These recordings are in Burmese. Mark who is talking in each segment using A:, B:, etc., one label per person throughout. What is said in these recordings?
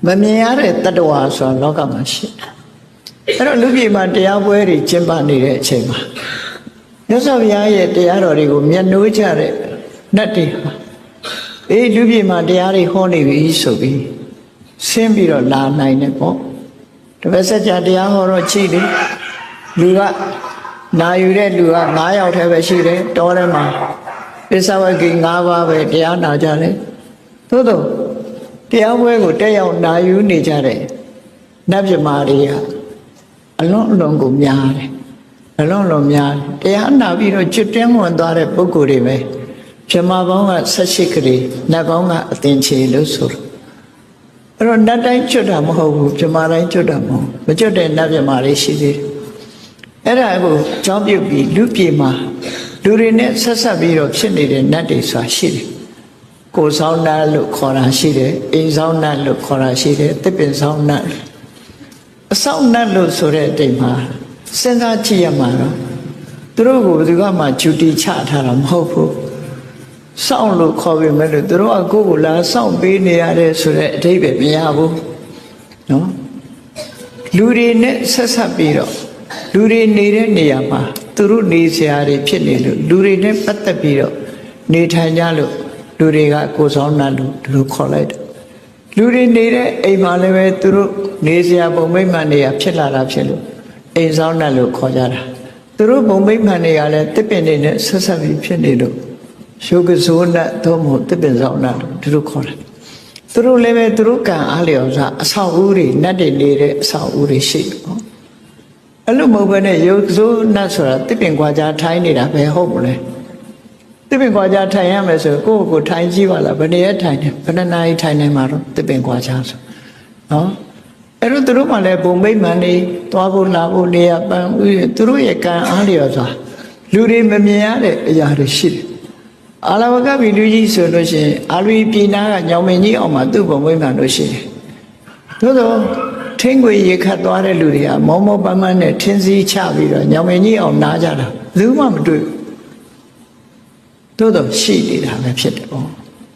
A: မမြင်ရတဲ့တတ္တဝါဆိုတာလောကမှာရှိတယ်အဲ့တော့လူပြည်မှာတရားပွဲတွေကျင်းပနေတဲ့အချိန်မှာမြတ်စွာဘုရားရဲ့တရားတော်တွေကိုမျက်နှိုးကြတဲ့နတ်တွေဟာလူပြည်မှာတရားတွေဟောနေပြီဆိုပြီးဆင်းပြီးတော့လာနိုင်တယ်ပေါ့တပည့်ဆက်ကြတရားဟောတော့ကြည့်တယ်လူကနာယူတဲ့လူက9ယောက်တည်းပဲရှိတယ်တောထဲမှာပိဿဝဂီ9ပါးပဲတရားနာကြတယ်သို့တော့တရားပွဲကိုတက်ရောက်နာယူနေကြတဲ့နတ်မြမာတွေကအလွန်အလွန်ကိုများတယ်အလွန်အလွန်များတယ်တရားနာပြီးတော့ကျွတ်တင်းဝင်သွားတဲ့ပုဂ္ဂိုလ်တွေပဲမြမာပေါင်းက18ခရီးနတ်ပေါင်းကအသင်္ချေလို့ဆိုတော့အဲ့တော့နတ်တိုင်းကျွတ်တာမဟုတ်ဘူးမြမာတိုင်းကျွတ်တာမဟုတ်မကျွတ်တဲ့နတ်မြမာတွေရှိသေးတယ်အဲ့ဒါကိုကြောင်းပြုတ်ပြီးလူပြေမှာလူတွေနဲ့ဆက်ဆက်ပြီးတော့ဖြစ်နေတဲ့နတ်တွေဆိုတာရှိတယ်ကိုယ်ဆောင်နတ်လို့ခေါ်တာရှိတယ်အိမ်ဆောင်နတ်လို့ခေါ်တာရှိတယ်တစ်ပင်ဆောင်နတ်အဆောင်နတ်လို့ဆိုတဲ့အတိတ်မှာစဉ်းစားကြည့်ရမှာတော့သူတို့ကိုဘယ်သူမှဂျူတီချထားတာမဟုတ်ဘူးစောင့်လို့ခေါ်ပေမဲ့လို့သူတို့ကကိုယ့်ကိုလာစောင့်ပေးနေရတယ်ဆိုတဲ့အတိတ်ပဲမရဘူးနော်လူတွေနဲ့ဆက်ဆက်ပြီးတော့လူတွေနေတဲ့နေရာမှာသူတို့နေစရာတွေဖြစ်နေလို့လူတွေနဲ့ပတ်သက်ပြီးတော့နေထိုင်ကြလို့လူတွေကကိုယ်ဆောင်နတ်လို့ဒီလိုခေါ်လိုက်တယ်လူတွေနေတဲ့အိမ်မှာလည်းပဲသူတို့နေစရာပုံမိမ့်မှန်နေရဖြစ်လာတာဖြစ်လို့အိမ်ဆောင်နတ်လို့ခေါ်ကြတာသူတို့ပုံမိမ့်မှန်နေရလဲတစ်ပင်တွေနဲ့ဆက်ဆက်ပြီးဖြစ်နေလို့ရှုကစိုးနတ်သို့မဟုတ်တစ်ပင်ဆောင်နတ်လို့ဒီလိုခေါ်တယ်သူတို့လည်းပဲသူတို့ကံအားလျော်စွာအဆောက်အဦတွေနတ်တွေနေတဲ့အဆောက်အဦတွေရှိတယ်ပေါ့အဲ့လိုမဟုတ်ဘဲနဲ့ရုပ်စိုးနတ်ဆိုတာတစ်ပင်ကွာကြားထိုင်းနေတာပဲဟုတ်မလဲတစ်ပင်ကွာကြားထိုင်ရမယ်ဆိုကိုယ့်ကိုယ်ထိုင်ကြည့်ပါလားဘယ်နည်းထိုင်နေဘယ်နှနာရီထိုင်နေမှာတော့တစ်ပင်ကွာကြားဆိုနော်အဲ့တော့သူတို့မှလည်းဘုံမိတ်မှန်နေသွားဖို့လာဖို့နေရပန်းဥသူတို့ရဲ့ကံအားလျော်စွာလူတွေမမြင်ရတဲ့အရာတွေရှိတယ်အာလဝကဗီလူကြီးဆိုလို့ရှိရင်အာလူပြည်နာကညောင်မင်းကြီးအောင်မှာသူ့ဘုံမိတ်မှန်လို့ရှိတယ်သို့တော့ထင်းခွေရေခတ်သွားတဲ့လူတွေကမောမောပန်းပန်းနဲ့ထင်းစည်းချပြီးတော့ညောင်မင်းကြီးအောင်နားကြတာဘူးမှမတွေ့သို့တော့ရှိနေတာပဲဖြစ်တယ်ပေါ့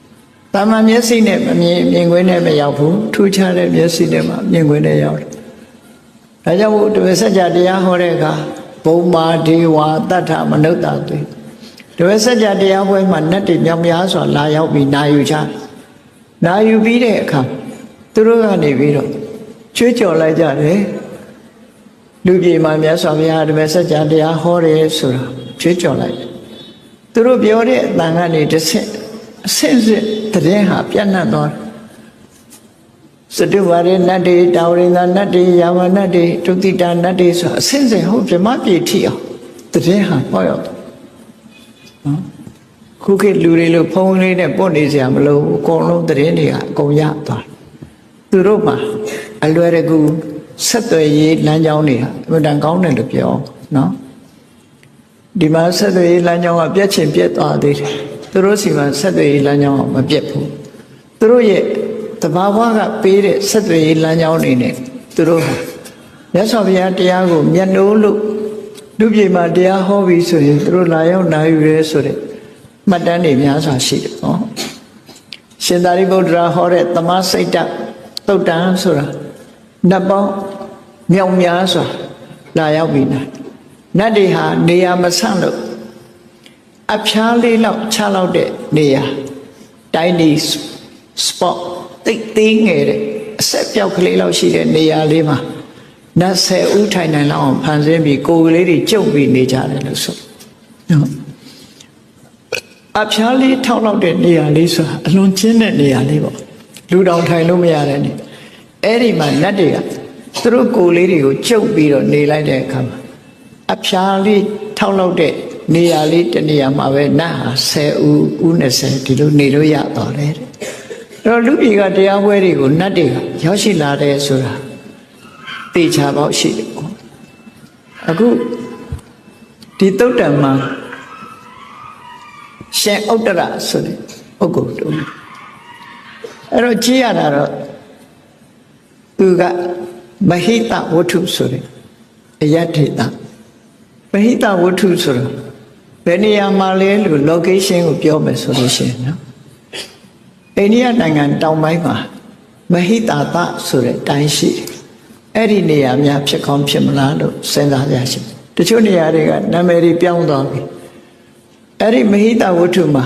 A: ။တာမန်မျက်စိနဲ့မမြင်ခွင့်နဲ့မရောက်ဘူးထူးခြားတဲ့မျက်စိနဲ့မှမြင်ခွင့်နဲ့ရောက်တယ်။ဒါကြောင့်မို့တပည့်ဆက်ကြတရားဟောတဲ့အခါဘုံမာဒေဝတတ္ထမနုဿတာတွေတပည့်ဆက်ကြတရားပွဲမှာနတ်တွေမြောက်များစွာလာရောက်ပြီးနာယူကြ။နာယူပြီးတဲ့အခါသူတို့ကနေပြီးတော့ကျွေးကြော်လိုက်ကြတယ်။လူပြည်မှာမြတ်စွာဘုရားတပည့်ဆက်ကြတရားဟောတယ်ဆိုတာကျွေးကြော်လိုက်သူတို့ပြောတဲ့အတန်ကနေတစ်ဆင့်အဆင့်ဆင့်တည်င်းဟာပြန့်နှံ့သွားတယ်စတုဝရနတ်တွေတာဝရိန္ဒနတ်တွေယာမနတ်တွေဒုတိတနတ်တွေဆိုအဆင့်ဆင့်ဟုတ်ဗြဟ္မပြေထိအောင်တည်င်းဟာပေါ့ရောက်တယ်နော်ခုခေတ်လူတွေလို့ဖုံးလေးနဲ့ပုတ်နေစရာမလိုဘူးအကုန်လုံးတည်င်းတွေကအကုန်ရသွားသူတို့မှာအလွယ်တကူဆက်သွယ်ရေးလမ်းကြောင်းတွေဟာအမှန်တန်ကောင်းတယ်လို့ပြောနော်ဒီမှာဆက်သွယ်ရေးလမ်းကြောင်းကပြတ်ချင်ပြတ်သွားသေးတယ်သူတို့စီမှာဆက်သွယ်ရေးလမ်းကြောင်းကမပြတ်ဘူးသူတို့ရဲ့တဘာဝကပေးတဲ့ဆက်သွယ်ရေးလမ်းကြောင်းတွေနဲ့သူတို့ဟာမြတ်စွာဘုရားတရားကိုမျက်နှိုးလို့လူပြည်မှာတရားဟောပြီးဆိုရင်သူတို့လာရောက်နာယူရဲဆိုတဲ့မှတ်တမ်းတွေများစွာရှိတယ်နော်ရှင်သာရိပုတ္တရာဟောတဲ့သမစိတ်တသုတ်တံဆိုတာနတ်ပေါင်းမြောက်များစွာလာရောက်ပြီးနာနတ်တွေဟာနေရာမဆန့်လို့အဖျားလေးလောက်ချလောက်တဲ့နေရာတိုင်းဒီ spot တိတ်သေးငယ်တဲ့အဆက်ပြောက်ကလေးလောက်ရှိတဲ့နေရာလေးမှာနတ်10ဦးထိုင်နိုင်လောက်အောင်ဖန်ဆင်းပြီးကိုယ်ကလေးတွေကျုပ်ပြီးနေကြတယ်လို့ဆိုနော်အဖျားလေးထောက်လောက်တဲ့နေရာလေးဆိုတာအလွန်ကျဉ်းတဲ့နေရာလေးပေါ့လူတောင်ထိုင်လို့မရတဲ့နေအဲ့ဒီမှာနတ်တွေကသူတို့ကိုယ်လေးတွေကိုကျုပ်ပြီးတော့နေလိုက်တဲ့အခါမှာအဖျားလေးထောက်လောက်တဲ့နေရာလေးတနေရာမှာပဲနတ်ဟာ10ဦး20ဒီလိုနေလို့ရသွားတယ်တဲ့အဲ့တော့လူပြည်ကတရားပွဲတွေကိုနတ်တွေကရောက်ရှိလာတယ်ဆိုတာသိချပေါက်ရှိတယ်ပေါ့အခုဒီတုတ်တံမှာရှင်ဥတ္တရဆိုတဲ့ပုဂ္ဂိုလ်တို့အဲ့တော့ကြည့်ရတာတော့သူကမဟိတဝတ္ထုဆိုတဲ့အယတ္ထိတမဟိတဝတ္ထုဆိုတော့ဘယ်နေရာမှာလဲလို့ location ကိုပြောမယ်ဆိုလို့ရှိရင်နော်အိန္ဒိယနိုင်ငံတောင်ပိုင်းမှာ မဟိတာသဆိုတဲ့တိုင်းရှိတယ်အဲ့ဒီနေရာများဖြစ်ကောင်းဖြစ်မလားလို့စဉ်းစားရရှိတချို့နေရာတွေကနာမည်တွေပြောင်းသွားပြီအဲ့ဒီမဟိတဝတ္ထုမှာ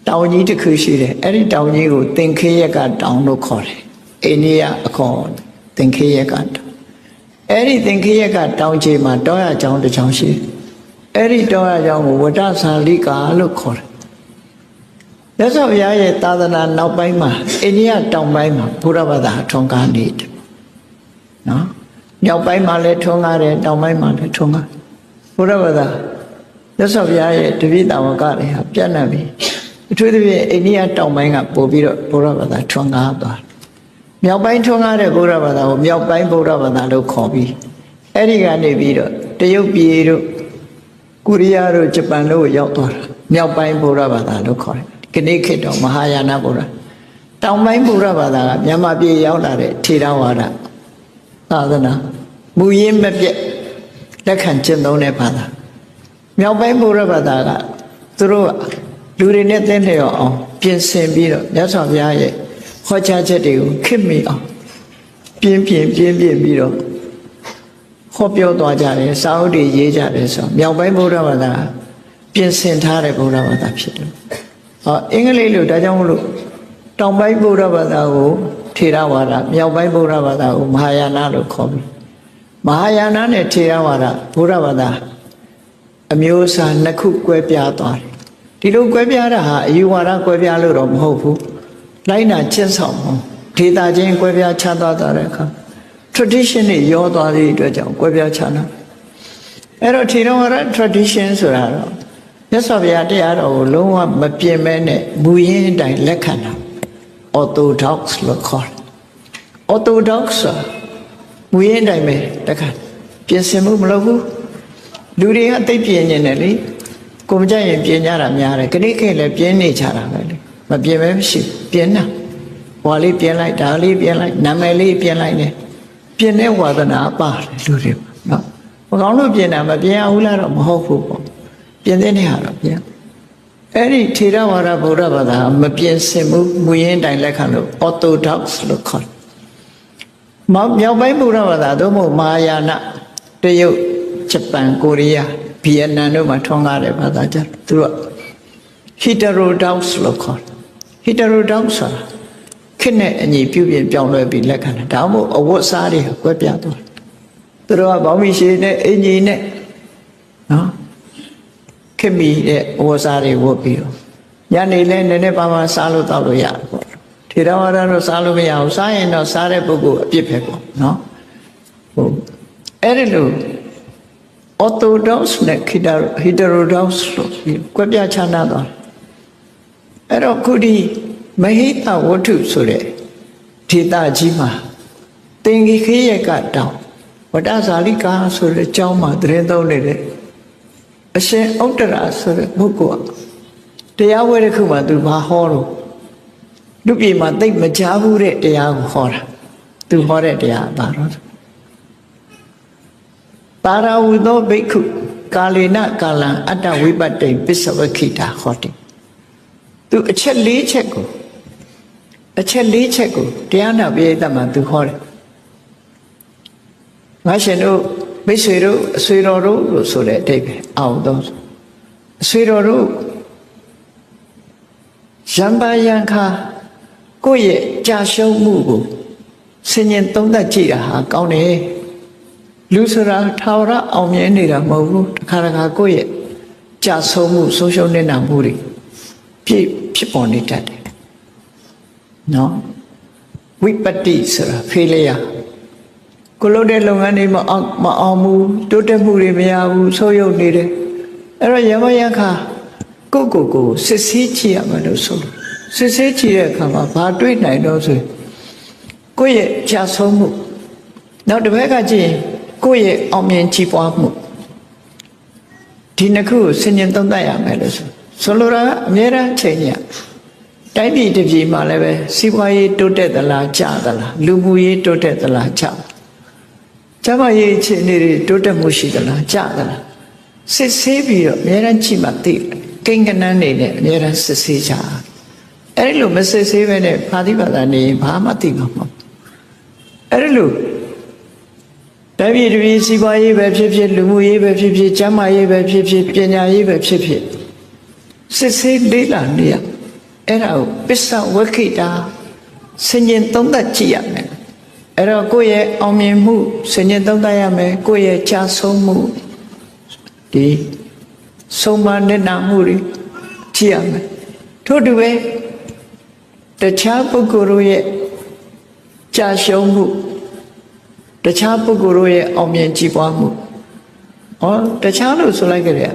A: တောင်ကြီးတစ်ခုရှိတယ်အဲ့ဒီတောင်ကြီးကိုသင်္ခေယကတောင်လို့ခေါ်တယ်အိန္ဒိယအခေါ်သင်္ခေယကတောင်အဲ့ဒီသင်္ခေယကတောင်ကြီးမှာတောရကျောင်းတစ်ကျောင်းရှိတယ်အဲ့ဒီတောရကျောင်းကိုဝတ္တသာလိကာလို့ခေါ်တယ်မြတ်စွာဘုရားရဲ့သာသနာနောက်ပိုင်းမှာအိန္ဒိယတောင်ပိုင်းမှာဘုရားဘာသာထွန်းကားနေတယ်နော်မြောက်ပိုင်းမှာလည်းထွန်းကားတယ်တောင်ပိုင်းမှာလည်းထွန်းကားဘုရားဘာသာမြတ်စွာဘုရားရဲ့တပည့်တော်ကတွေဟာပြန့်နှံ့ပြီးအထူးသဖြင့်အိန္ဒိယတောင်ပိုင်းကပို့ပြီးတော့ဘုရားဘာသာထွန်းကားသွားမြောက်ပိုင်းထွန်းကားတဲ့ဘုရားဘာသာကိုမြောက်ပိုင်းဘုရားဘာသာလို့ခေါ်ပြီးအဲ့ဒီကနေပြီးတော့တရုတ်ပြည်တို့ကိုရီးယားတို့ဂျပန်တို့ရောက်သွားတာမြောက်ပိုင်းဘုရားဘာသာလို့ခေါ်တယ်ခဏခေတ်တော့မဟာယာနဘုရားတောင်ပိုင်းဘုရားဘာသာကမြန်မာပြည်ရောက်လာတဲ့ထေရဝါဒသာသနာမူရင်းမပြတ်လက်ခံကျင့်သုံးတဲ့ဘာသာမြောက်ပိုင်းဘုရားဘာသာကသူတို့လူတွေနဲ့သင်လျော်အောင်ပြင်ဆင်ပြီးတော့မြတ်စွာဘုရားရဲ့ဟောကြားချက်တွေကိုခေတ်မီအောင်ပြင်းပြီးတော့ဟောပြောသွားကြတယ်စာအုပ်တွေရေးကြတယ်ဆိုမြောက်ပိုင်းဘုရားဘာသာပြင်ဆင်ထားတဲ့ဘုရားဘာသာဖြစ်တယ်အင်္ဂလိပ်လိုဒါကြောင့်မလို့တောင်ပိုင်းဗုဒ္ဓဘာသာကိုထေရဝါဒမြောက်ပိုင်းဗုဒ္ဓဘာသာကိုမဟာယာနလို့ခေါ်ပြီးမဟာယာနနဲ့ထေရဝါဒဗုဒ္ဓဘာသာအမျိုးအစားနှစ်ခုကွဲပြားသွားတယ်ဒီလိုကွဲပြားတာဟာအယူဝါဒကွဲပြားလို့တော့မဟုတ်ဘူးလိုက်နာကျင့်ဆောင်မှုဒေတာချင်းကွဲပြားခြားသွားတဲ့အခါ tradition တွေရောသွားတဲ့အတွက်ကြောင့်ကွဲပြားခြားနာအဲ့တော့ထေရဝါဒ tradition ဆိုတာတော့မြတ်စွာဘုရားတရားတော်ကိုလုံးဝမပြင်မဲနဲ့မူရင်းအတိုင်းလက်ခံတာ orthodox လို့ခေါ်တယ် orthodox မူရင်းအတိုင်းပဲလက်ခံပြင်ဆင်မှုမလုပ်ဘူးလူတွေကသိပြင်နေတယ်လေကိုမကြရင်ပြင်ကြတာများတယ်ခဏခေတ်လည်းပြင်နေကြတာပဲလေမပြင်မဲမရှိပြင်တာဟွာလေးပြင်လိုက်ဒါလေးပြင်လိုက်နာမည်လေးပြင်လိုက်နေပြင်တဲ့ဝါသနာပါတယ်လူတွေနော်မကောင်းလို့ပြင်တာမပြင်အောင်လားတော့မဟုတ်ဘူးပေါ့ပြင်တဲ့နေရာတော့ပြင်အဲ့ဒီထေရဝါဒဗုဒ္ဓဘာသာမပြင်ဆင်ဘူးမူရင်းတိုင်းလက်ခံလို့ orthodox လို့ခေါ်မြောက်ပိုင်းဗုဒ္ဓဘာသာသို့မဟုတ်မဟာယာနတရုတ်ဂျပန်ကိုရီးယားဗီယက်နမ်တို့မှာထွန်းကားတဲ့ဘာသာကြသူက heterodox လို့ခေါ် heterodox ဆိုတာခေတ်နဲ့အညီပြုပြင်ပြောင်းလဲပြီးလက်ခံတာဒါမှမဟုတ်အဝတ်စားတွေကွဲပြားသွားသူတို့ကဘောင်းမီရှည်နဲ့အင်ကြီးနဲ့နော်ခေတ်မီတဲ့ဝတ်စားတွေဝတ်ပြီးတော့ညနေလဲနည်းနည်းပါးပါးစားလို့တောက်လို့ရတယ်ပေါ့ထေရဝါဒတော့စားလို့မရဘူးစားရင်တော့စားတဲ့ပုဂ္ဂိုလ်အပြစ်ပဲပေါ့နော်ဟုတ်အဲ့ဒီလို orthodox နဲ့ heterodox လို့ကွဲပြားခြားနားသွားအဲ့တော့ခုဒီမဟိတဝတ္ထုဆိုတဲ့ဒေသကြီးမှာသင်္ကေခေယကတောင်ဝတ္တဇာလိကာဆိုတဲ့အကြောင်းမှာသတင်းသုံးနေတယ်အရှင်ဥတ္တရာဆိုတဲ့ပုဂ္ဂိုလ်တရားဝဲတစ်ခုမှသူဘာဟောလို့လူပြေမှာသိမကြားဘူးတဲ့တရားကိုဟောတာသူဟောတဲ့တရားဘာလို့ပါရဝုသောဘိက္ခုကာလေနကာလံအတ္တဝိပတ္တိပစ္စဝခိတာဟောတယ်သူအချက်၄ချက်ကိုတရားနာပိဋကမှာသူဟောတယ်ငါရှင်တို့မိတ်ဆွေတို့အဆွေတော်တို့လို့ဆိုတဲ့အဓိပ္ပာယ်အောင်တော့အဆွေတော်တို့ရံပါယံခါကိုယ့်ရဲ့ကြာရှုံးမှုကိုဆင်ញင်သုံးသပ်ကြည့်တာဟာကောင်းတယ်လူဆိုတာထာဝရအောင်မြင်နေတာမဟုတ်ဘူးတစ်ခါတစ်ခါကိုယ့်ရဲ့ကြာဆုံးမှုဆုံးရှုံးနေတာမှုတွေဖြစ်ပေါ်နေတတ်တယ်နော်ဝိပတ္တိဆိုတာဖေးလျာကိုလုပ်တဲ့လုပ်ငန်းတွေမအောင်ဘူးတိုးတက်မှုတွေမရဘူးဆိုးရုံနေတယ်အဲ့တော့ယမယခါကိုစစ်ဆေးကြည့်ရမယ်လို့ဆိုလို့စစ်ဆေးကြည့်တဲ့အခါမှာဘာတွေ့နိုင်တော့ဆိုကိုယ့်ရဲ့ကြာဆုံးမှုနောက်တစ်ဘက်ကကြည့်ရင်ကိုယ့်ရဲ့အောင်မြင်ကြီးပွားမှုဒီနှစ်ခုကိုဆင်ញင်သုံးသပ်ရမယ်လို့ဆိုလိုတာကအများအားချိန်ရတိုင်းပြည်တစ်ပြည်မှာလည်းပဲစီးပွားရေးတိုးတက်သလားကျသလားလူမှုရေးတိုးတက်သလားကျကျမရေးအခြေအနေတွေတိုးတက်မှုရှိသလားကျသလားစစ်ဆေးပြီးတော့အများအားကြည့်မှသိတယ်ကိန်းကနန်းနေနဲ့အများအားစစ်ဆေးကြ အဲ့ဒီလိုမစစ်ဆေးပဲနဲ့ဖာတိပါဒနေဘာမှသိမှာမဟုတ်အဲ့ဒီလိုတပည့်တပည့်စီးပွားရေးပဲဖြစ်ဖြစ်လူမှုရေးပဲဖြစ်ဖြစ်ကျန်းမာရေးပဲဖြစ်ဖြစ်ပညာရေးပဲဖြစ်ဖြစ်စစ်ဆေးလေ့လာနေရအဲ့ဒါကိုပစ္စဝက္ခိတာဆင်ញင်သုံးသပ်ကြည့်ရမယ်အဲ့တော့ကိုယ့်ရဲ့အောင်မြင်မှုဆင်ញင်သုံးသပ်ရမယ်ကိုယ့်ရဲ့ကြာဆုံးမှုဒီဆုံးမနစ်နာမှုတွေကြည့်ရမယ်ထို့တူပဲတခြားပုဂ္ဂိုလ်တို့ရဲ့ကြာရှုံးမှုတခြားပုဂ္ဂိုလ်တို့ရဲ့အောင်မြင်ကြည်ပွားမှုတခြားလို့ဆိုလိုက်ကြတယ်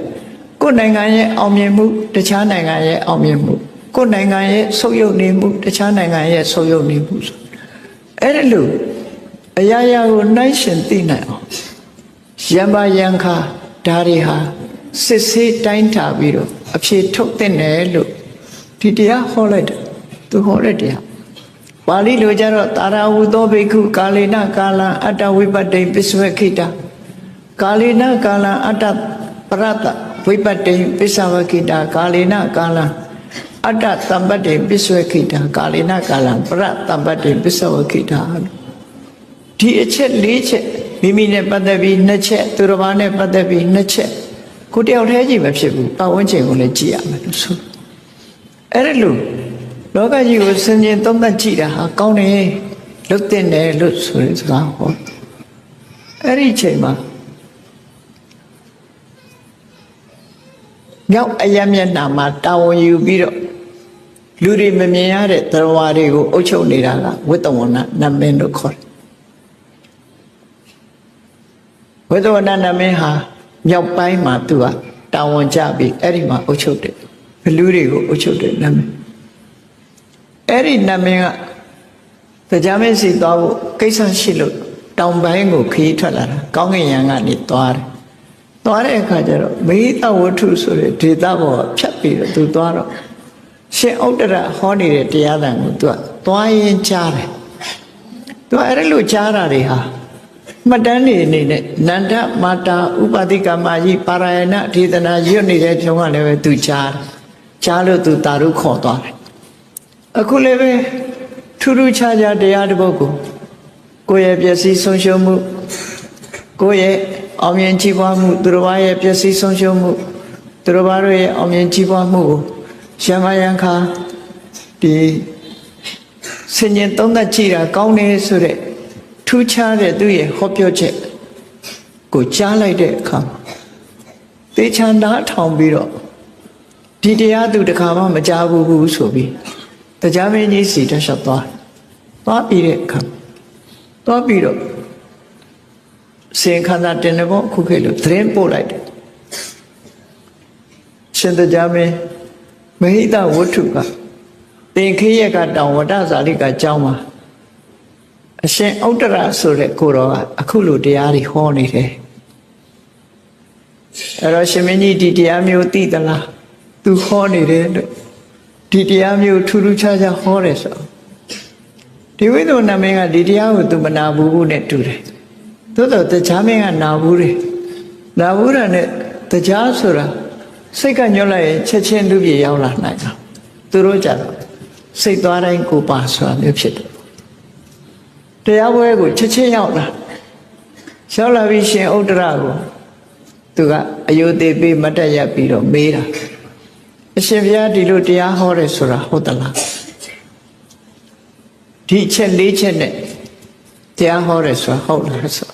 A: ကိုယ်နိုင်ငံရဲ့အောင်မြင်မှုတခြားနိုင်ငံရဲ့အောင်မြင်မှုကိုယ်နိုင်ငံရဲ့ဆုပ်ယုပ်နေမှုတခြားနိုင်ငံရဲ့ဆုပ်ယုပ်နေမှုဆိုအဲ့ဒါလို့အရာရာကိုနှိုင်းရှင်သိနိုင်အောင်ယံပါယံခါဒါတွေဟာစစ်ဆေးတိုင်းထားပြီးတော့အဖြေထုတ်တဲ့နယ်လို့ဒီတရားဟောလိုက်တယ်သူဟောတဲ့တရားပါဠိလိုကြတော့တာရာဝုသောဘိက္ခုကာလေနကာလံအတ္တဝိပတ္တိပစ္စဝခိတာကာလေနကာလံအတ္တပရတ္တဝိပတ္တိပစ္စဝခိတာကာလေနကာလံအတ္တတမ္ပတ္တိပစ္စဝခိတာကာလေနကာလံပရတ္တမ္ပတ္တိပစ္စဝခိတာဒီအချက်၄ချက်မိမိနဲ့ပတ်သက်ပြီး၂ချက်သူတစ်ပါးနဲ့ပတ်သက်ပြီး၂ချက်ကိုတယောက်တည်းကြီးမဖြစ်ဘူးပတ်ဝန်းကျင်ကိုလည်းကြည့်ရမယ်လို့ဆိုအဲ့ဒါလို့လောကကြီးကိုဆင်ခြင်သုံးသပ်ကြည့်တာဟာကောင်းတယ်လုတ်တဲ့တယ်လို့ဆိုတဲ့စကားဟောအဲ့ဒီအချိန်မှာမြောက်အယမျက်နှာမှာတာဝန်ယူပြီးတော့လူတွေမမြင်ရတဲ့သရဝါတွေကိုအုပ်ချုပ်နေတာကဝိတ္တဝဏနမင်းတို့ခေါ်တယ်ဝိတ္တဝဏနမင်းဟာမြောက်ပိုင်းမှာသူကတာဝန်ကျပြီးအဲ့ဒီမှာအုပ်ချုပ်တယ်ဘလူတွေကိုအုပ်ချုပ်တယ်နမင်းအဲ့ဒီနမင်းကတရားမင်းစီသွားဖို့ကိစ္စရှိလို့တောင်ပိုင်းကိုခရီးထွက်လာတာကောင်းကင်ယံကနေသွားတယ်သွားတဲ့အခါကျတော့မေဟိတဝတ္ထုဆိုတဲ့ဒေသဘောဖြတ်ပြီးတော့သူသွားတော့ရှင်ဥတ္တရဟောနေတဲ့တရားသံကိုသူကသွားရင်ကြားတယ်သူအဲ့ဒါလို့ကြားတာတွေဟာမှတ်တမ်းနေအနေနဲ့နန္ဒမာတာဥပတိကမကြီးပါရယနာဒေသနာရွတ်နေတဲ့ဖြုံကလည်းပဲသူကြားတယ်ကြားလို့သူတာရုခေါ်သွားတယ်အခုလည်းပဲထူးထူးခြားခြားတရားတစ်ပုဒ်ကိုယ့်ရဲ့ပျက်စီးဆုံးရှုံးမှုကိုယ့်ရဲ့အောင်မြင်ကြည်ပွားမှုသူတော်ဘာရဲ့ပျက်စီးဆုံးရှုံးမှုသူတော်ဘာတို့ရဲ့အောင်မြင်ကြည်ပွားမှုကိုယံမယံခါဒီဆင်ញင်သုံးသပ်ကြည့်တာကောင်းတယ်ဆိုတဲ့ထူးခြားတဲ့သူရဲ့ဟောပြောချက်ကိုကြားလိုက်တဲ့အခါသေချာနားထောင်ပြီးတော့ဒီတရားသူတစ်ခါမှမကြားဘူးဆိုပြီးတရားမင်းကြီးစီတက်လျှောက်သွားပြီးတဲ့အခါသွားပြီးတော့စင်ခန္ဓာတင်တယ်ပေါ့ခုခေတ်လို့သတင်းပို့လိုက်တယ်ရှင်တရားမင်းမဟိတဝတ္ထုကသင်္ခေယကတောင်ဝတ္တဇာတိကကျောင်းမှာအရှင်ဥတ္တရဆိုတဲ့ကိုတော်ကအခုလိုတရားတွေဟောနေတယ်အဲ့တော့ရှင်မင်းကြီးဒီတရားမျိုးသိသလားသူဟောနေတယ်လို့ဒီတရားမျိုးထူးထူးခြားခြားဟောတယ်ဆိုဒီဝိသုဏမင်းကဒီတရားကိုသူမနာဘူးနဲ့တူတယ်သို့တော့တရားမင်းကနာဘူးတယ်နာဘူးတာနဲ့တရားဆိုတာစိတ်ကညှော့လိုက်ရင်ချက်ချင်းလူပြေရောက်လာနိုင်တာသူတို့ကြတော့စိတ်သွားတိုင်းကိုပါဆိုတာမျိုးဖြစ်တယ်တရားပွဲကိုချက်ချင်းရောက်လာပြီးရှင်ဥတ္တရကိုသူကအယုသေပေးမတ်တက်ရပ်ပြီးတော့မေးတာအရှင်ဘုရားဒီလိုတရားဟောတယ်ဆိုတာဟုတ်သလားဒီချက်၄ချက်နဲ့တရားဟောတယ်ဆိုတာဟုတ်လားဆို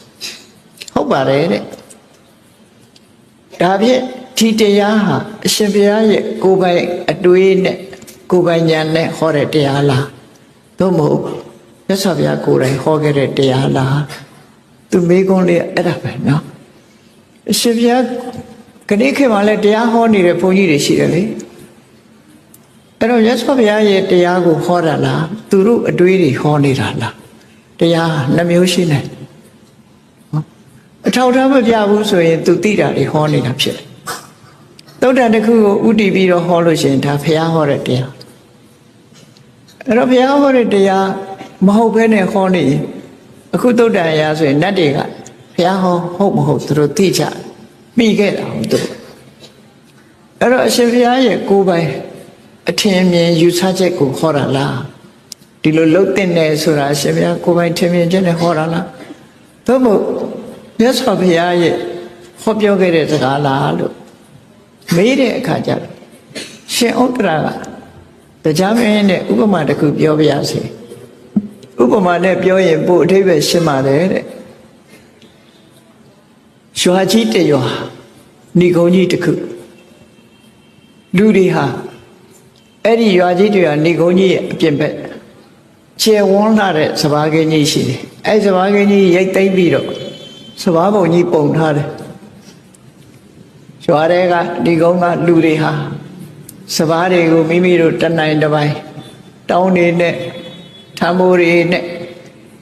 A: ဟုတ်ပါတယ်တဲ့ဒါဖြင့်ဒီတရားဟာအရှင်ဘုရားရဲ့ကိုယ်ပိုင်အတွေးနဲ့ကိုယ်ပိုင်ဉာဏ်နဲ့ဟောတဲ့တရားလားသို့မဟုတ်မြတ်စွာဘုရားကိုယ်တိုင်ဟောခဲ့တဲ့တရားလားသူမေးခွန်းလေးအဲ့ဒါပဲနော်အရှင်ဘုရားခဏခေတ်မှာလည်းတရားဟောနေတဲ့ဘုန်းကြီးတွေရှိတယ်လေအဲ့တော့မြတ်စွာဘုရားရဲ့တရားကိုဟောတာလားသူတို့အတွေးတွေဟောနေတာလားတရားနှမျိုးရှိနေအထောက်ထားမပြဘူးဆိုရင်သူသိတာတွေဟောနေတာဖြစ်တယ်သုတ္တန်တစ်ခုကိုဥတည်ပြီးတော့ဟောလို့ရှိရင်ဒါဘုရားဟောတဲ့တရားအဲ့တော့ဘုရားဟောတဲ့တရားမဟုတ်ဘဲနဲ့ဟောနေရင်အခုသုတ္တန်အရာဆိုရင်နတ်တွေကဘုရားဟောဟုတ်မဟုတ်သူတို့သိကြမိခဲ့တာဟုတ်သူအဲ့တော့အရှင်ဘုရားရဲ့ကိုယ်ပိုင် အထင်မြင်ယူဆချက်ကိုဟောတာလားဒီလိုလှုပ်တဲ့နေဆိုတာအရှင်ဘုရားကိုယ်ပိုင်ထင်မြင်ချက်နဲ့ဟောတာလားသို့မဟုတ်မြတ်စွာဘုရားရဲ့ဟောပြောခဲ့တဲ့စကားလားလို့မေးတဲ့အခါကျတော့ရှင်ဥတ္တရာကတရားမင်းနဲ့ဥပမာတစ်ခုပြောပြရစီဥပမာနဲ့ပြောရင်ပို့အဓိပ္ပာယ်ရှင်းပါတယ်တဲ့ရွာကြီးတစ်ရွာဏိကုံးကြီးတစ်ခုလူတွေဟာအဲ့ဒီရွာကြီးတွေကဏိကုံးကြီးရဲ့အပြင်ဘက်ကျယ်ဝန်းလာတဲ့စပါးကင်းကြီးရှိတယ်အဲ့စပါးကင်းကြီးရိတ်သိမ်းပြီးတော့စပါးပုံကြီးပုံထားတယ်ရွာတွေကဏိကုံးကလူတွေဟာစပါးတွေကိုမိမိတို့တနိုင်တစ်ပိုင်းတောင်းနေနဲ့ထမ်းမိုးတွေနဲ့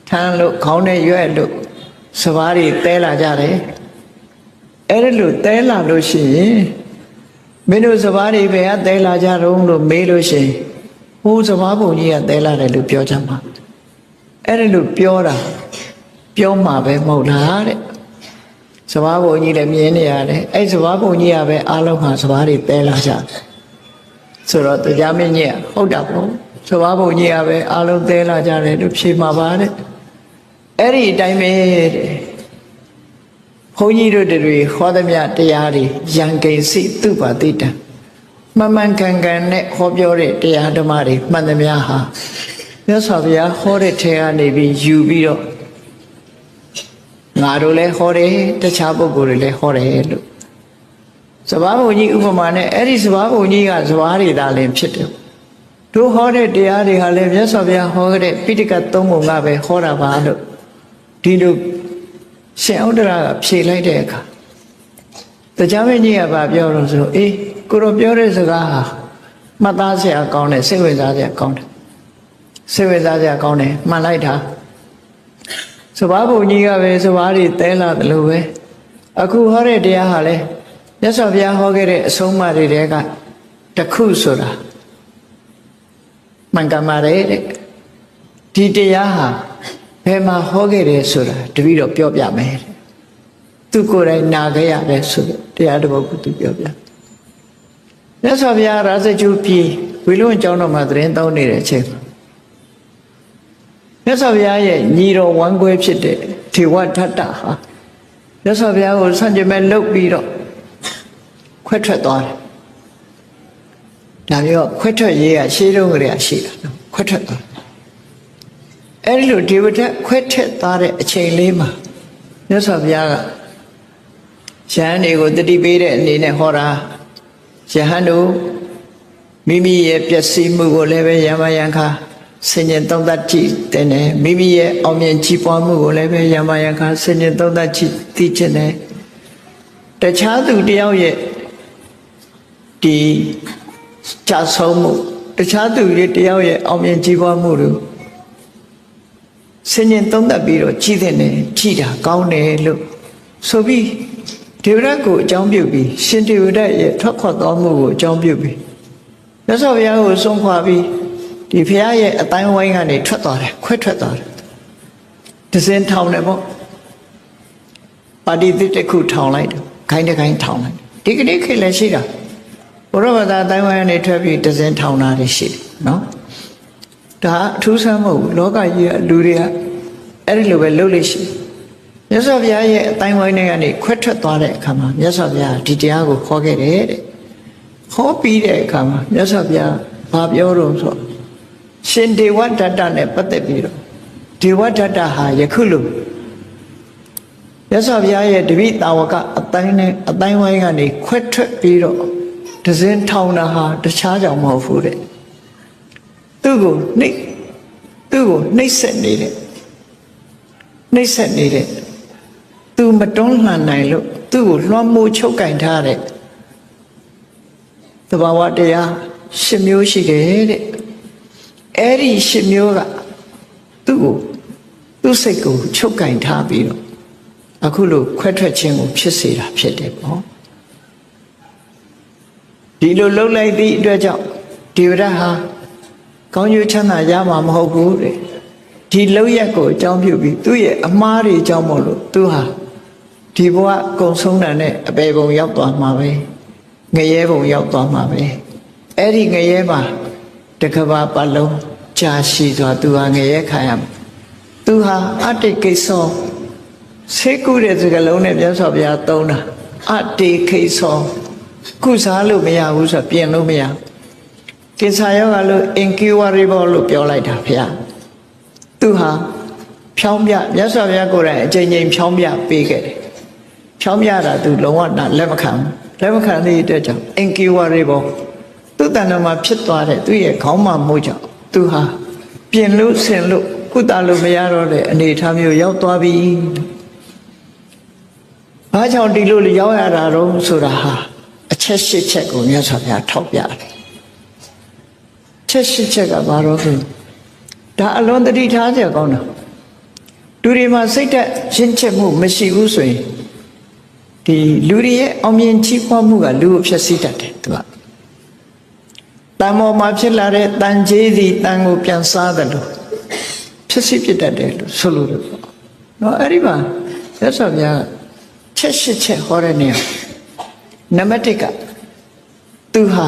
A: ထမ်းလို့ခေါင်းနဲ့ရွက်လို့စပါးတွေတဲလာကြတယ်အဲ့ဒါလို့တဲလာလို့ရှိရင်မင်းတို့စပါးတွေဘယ်ကတဲလာကြတော့လို့မေးလို့ရှိရင်ဟိုးစပါးပုံကြီးကတဲလာတယ်လို့ပြောကြမှာအဲ့ဒါလို့ပြောတာပြောမှာပဲမဟုတ်လားတဲ့စပါးပုံကြီးလည်းမြင်နေရတယ်အဲ့စပါးပုံကြီးကပဲအားလုံးဟာစပါးတွေတဲလာကြတယ်ဆိုတော့တရားမင်းကြီးကဟုတ်တာပေါ့စပါးပုံကြီးကပဲအားလုံးတဲလာကြတယ်လို့ဖြေမှာပါတဲ့အဲ့ဒီအတိုင်းပဲတဲ့ဘုန်းကြီးတို့တွေဟောသမျှတရားတွေယံကိစီသူပါတိတံမမှန်ကန်ကန်နဲ့ဟောပြောတဲ့တရားဓမ္မတွေမှန်သမျှဟာမြတ်စွာဘုရားဟောတဲ့ထဲကနေပြီးယူပြီးတော့ငါတို့လည်းဟောတယ်တခြားပုဂ္ဂိုလ်တွေလည်းဟောတယ်လို့စပါးဘုံကြီးဥပမာနဲ့အဲ့ဒီစပါးဘုံကြီးကစပါးတွေသာလင်ဖြစ်တယ်တို့ဟောတဲ့တရားတွေဟာလည်းမြတ်စွာဘုရားဟောတဲ့ပိဋကတ်သုံးပုံကပဲဟောတာပါလို့ဒီလိုရှင်ဥဒ္ဒရာကဖြေလိုက်တဲ့အခါတရားမင်းကြီးကပြောလို့ဆိုအေးကိုရောပြောတဲ့စကားဟာမှတ်သားစရာကောင်းတယ်စိတ်ဝင်စားစရာကောင်းတယ်စိတ်ဝင်စားစရာကောင်းတယ်မှန်လိုက်တာစပါးဘုံကြီးကပဲစပါးတွေတဲလာတယ်လို့ပဲအခုဟောတဲ့တရားဟာလည်းမြတ်စွာဘုရားဟောခဲ့တဲ့အဆုံးအမတွေတဲကတစ်ခုဆိုတာမှန်ကန်ပါတယ်တဲ့ဒီတရားဟာဘယ်မှာဟောခဲ့တယ်ဆိုတာတပည့်တော်ပြောပြမယ်သူကိုယ်တိုင်နာခဲ့ရတယ်ဆိုတော့တရားတစ်ပုဒ်ကိုသူပြောပြမြတ်စွာဘုရားရာဇကျူပြည်ဝေလွန်ကျောင်းတော်မှာသတင်းတောင်းနေတဲ့အချိန်မြတ်စွာဘုရားရဲ့ညီတော်ဝမ်းကွဲဖြစ်တဲ့ထေဝထတ္တဟာမြတ်စွာဘုရားကိုဆန့်ကျင်မဲ့လုပ်ပြီးတော့ခွဲထွက်သွားတယ်ဒါမျိုးခွဲထွက်ရေးကရှေးတုန်းကတည်းကရှိတာနော်ခွဲထွက်သွားအဲ့ဒီလိုဒေဝတာခွဲထွက်သွားတဲ့အချိန်လေးမှာမြတ်စွာဘုရားကယဟန်တွေကိုတတိပေးတဲ့အနေနဲ့ဟောတာယဟန်တို့မိမိရဲ့ပျက်စီးမှုကိုလည်းပဲယမယံခါဆင်ញင်သုံးသပ်ကြည့်တဲ့နဲ့မိမိရဲ့အောင်မြင်ကြီးပွားမှုကိုလည်းပဲယမယံခါဆင်ញင်သုံးသပ်ကြည့်သိချင်တယ်တခြားသူတယောက်ရဲ့ဒီကြာဆုံးမှုတခြားသူတွေတယောက်ရဲ့အောင်မြင်ကြီးပွားမှုတို့ဆင်ញင်သုံးသပ်ပြီးတော့ကြည့်တဲ့နဲ့ကြည့်တာကောင်းတယ်လို့ဆိုပြီးဒေဝရတ်ကိုအကြောင်းပြုပြီးရှင်ဒေဝရတ်ရဲ့ထွက်ခွာတော်မှုကိုအကြောင်းပြုပြီးမြတ်စွာဘုရားကိုဆုံးခွာပြီးဒီဘုရားရဲ့အတိုင်းဝိုင်းကနေထွက်သွားတယ်ခွဲထွက်သွားတယ်တစင်းထောင်တယ်ပေါ့ပါဠိသစ်တစ်ခုထောင်လိုက်တယ်ခိုင်းတစ်ခိုင်းထောင်လိုက်ဒီကနေ့ခေတ်လည်းရှိတာဘုရားဘာသာအတိုင်းဝိုင်းကနေထွက်ပြီးတစင်းထောင်တာတွေရှိတယ်နော်ဒါအထူးဆန်းမဟုတ်ဘူးလောကကြီးကလူတွေကအဲ့ဒီလိုပဲလုပ်လို့ရှိမြတ်စွာဘုရားရဲ့အတိုင်းဝိုင်းတွေကနေခွဲထွက်သွားတဲ့အခါမှာမြတ်စွာဘုရားဒီတရားကိုခေါ်ခဲ့တယ်တဲ့ဟောပြီးတဲ့အခါမှာမြတ်စွာဘုရားဘာပြောတော့ဆိုရှင်ဒေဝဒတ္တနဲ့ပတ်သက်ပြီးတော့ဒေဝဒတ္တဟာယခုလိုမြတ်စွာဘုရားရဲ့တပိတာဝကအတိုင်းဝိုင်းကနေခွဲထွက်ပြီးတော့တစင်းထောင်တာဟာတခြားကြောင့်မဟုတ်ဘူးတဲ့သူ့ကိုနှိပ်စက်နေတဲ့သူမတွန်းလှန်နိုင်လို့သူ့ကိုလွှမ်းမိုးချုပ်ကင်ထားတဲ့သဘာဝတရား၈မျိုးရှိတယ်တဲ့အဲ့ဒီ၈မျိုးကသူ့စိတ်ကိုချုပ်ကင်ထားပြီးတော့အခုလိုခွဲထွက်ခြင်းကိုဖြစ်စေတာဖြစ်တယ်ပေါ့ဒီလိုလှုပ်လိုက်သည့်အတွက်ကြောင့်ဒေဝရတ်ဟာကောင်းကျိုးချမ်းသာရမှာမဟုတ်ဘူးတဲ့ဒီလောက်ရက်ကိုအကြောင်းပြုပြီးသူ့ရဲ့အမှားတွေအကြောင်းမို့လို့သူဟာဒီဘဝကုံဆုံးတာနဲ့အပေပုံရောက်သွားမှာပဲငရဲပုံရောက်သွားမှာပဲ အဲ့ဒီငရဲမှာတကဘာပတ်လုံးကြာရှည်စွာသူဟာငရဲခံရမှာသူဟာအတ္တိကိစ္စောဆေးကုတဲ့စကားလုံးနဲ့မြတ်စွာဘုရားသုံးတာအတ္တိကိစ္စောကုစားလို့မရဘူးဆိုပြင်လို့မရကိစ္ဆာယောဂလို့ incurable လို့ပြောလိုက်တာဘုရားသူဟာဖြောင်းပြမြတ်စွာဘုရားကိုယ်တိုင်အချိန်ချင်းဖြောင်းပြပေးခဲ့တယ်ဖြောင်းပြတာသူလုံးဝလက်မခံလက်မခံတဲ့အတွက်ကြောင့် incurable သူတဏ္ဍာမှာဖြစ်သွားတဲ့သူရဲ့ခေါင်းမမိုးကြောင့်သူဟာပြင်လို့ဆင်လို့ကုသလို့မရတော့တဲ့အနေအထားမျိုးရောက်သွားပြီ။ဘာကြောင့်ဒီလိုရောက်ရတာတော့ဆိုတာဟာအချက်၈ချက်ကိုမြတ်စွာဘုရားထောက်ပြတယ်။ချက်၈ချက်ကဘာလို့လဲ။ဒါအလွန်တတိထားကြကောင်းတာ။လူတွေမှာစိတ်သက်ရှင်းချက်မှုမရှိဘူးဆိုရင်ဒီလူတွေရဲ့အောင်မြင်ချီးပွားမှုကလူကိုဖျက်ဆီးတတ်တယ်သူက။တန်မောမှာဖြစ်လာတဲ့တန်ကြီးစီတန်ကိုပြန်စားတယ်လို့ဖြစ်စီဖြစ်တတ်တယ်လို့ဆိုလို့ပေါ့နော်အဲ့ဒီမှာရသော်ဗျာချက်ရှစ်ချက်ဟောတဲ့နေရာနံပါတ်1ကသူဟာ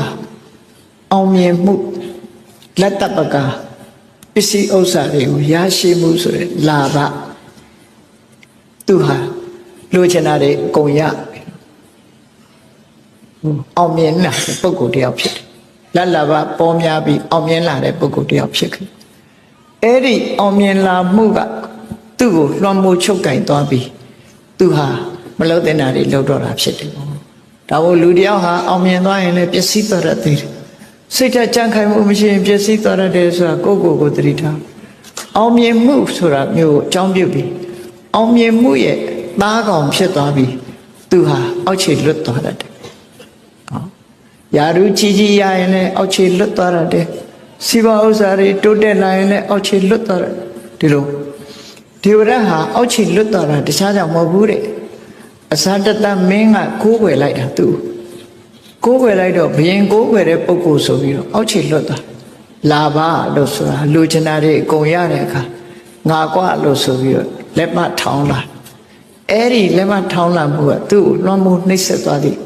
A: အောင်မြင်မှုလက်တပကပစ္စည်းဥစ္စာတွေကိုရရှိမှုဆိုတဲ့လာဘသူဟာလိုချင်တာတွေအကုန်ရအောင်မြင်လာတဲ့ပုဂ္ဂိုလ်တယောက်ဖြစ်တယ်လက်လာဘပေါ်များပြီးအောင်မြင်လာတဲ့ပုဂ္ဂိုလ်တယောက်ဖြစ်ခဲ့အဲ့ဒီအောင်မြင်လာမှုကသူ့ကိုလွှမ်းမိုးချုပ်ကင်သွားပြီးသူဟာမလုပ်တဲ့နာတွေလုပ်တော့တာဖြစ်တယ်။ဒါမို့လူတယောက်ဟာအောင်မြင်သွားရင်လည်းပျက်စီးသွားတတ်တယ်။စိတ်ဓာတ်ကြံ့ခိုင်မှုမရှိရင်ပျက်စီးသွားတတ်တယ်ဆိုတာကိုယ့်ကိုယ်သတိထား။အောင်မြင်မှုဆိုတာမျိုးကိုအကြောင်းပြုပြီးအောင်မြင်မှုရဲ့သားကောင်ဖြစ်သွားပြီးသူဟာအောက်ခြေလွတ်သွားတတ်တယ်။ယာရုကြီးကြီးရရင်လည်းအောက်ခြေလွတ်သွားတတ်တယ်။စီးပွားဥစ္စာတွေတိုးတက်လာရင်လည်းအောက်ခြေလွတ်သွားတယ်ဒီလိုဒီဝရဟာအောက်ခြေလွတ်သွားတာတခြားကြောင့်မဟုတ်ဘူးတဲ့အစာတတမင်းကကိုးကွယ်လိုက်တာသူကိုးကွယ်လိုက်တော့ဘယင်ကိုးကွယ်တဲ့ပုဂ္ဂိုလ်ဆိုပြီးတော့အောက်ခြေလွတ်သွားလာပါလို့ဆိုတာလူချင်တာတွေအကုန်ရတဲ့အခါငါကွာလို့ဆိုပြီးတော့လက်မထောင်းလာအဲ့ဒီလက်မထောင်းလာမှုကသူ့ကိုလွှမ်းမိုးနှိပ်စက်သွားသည်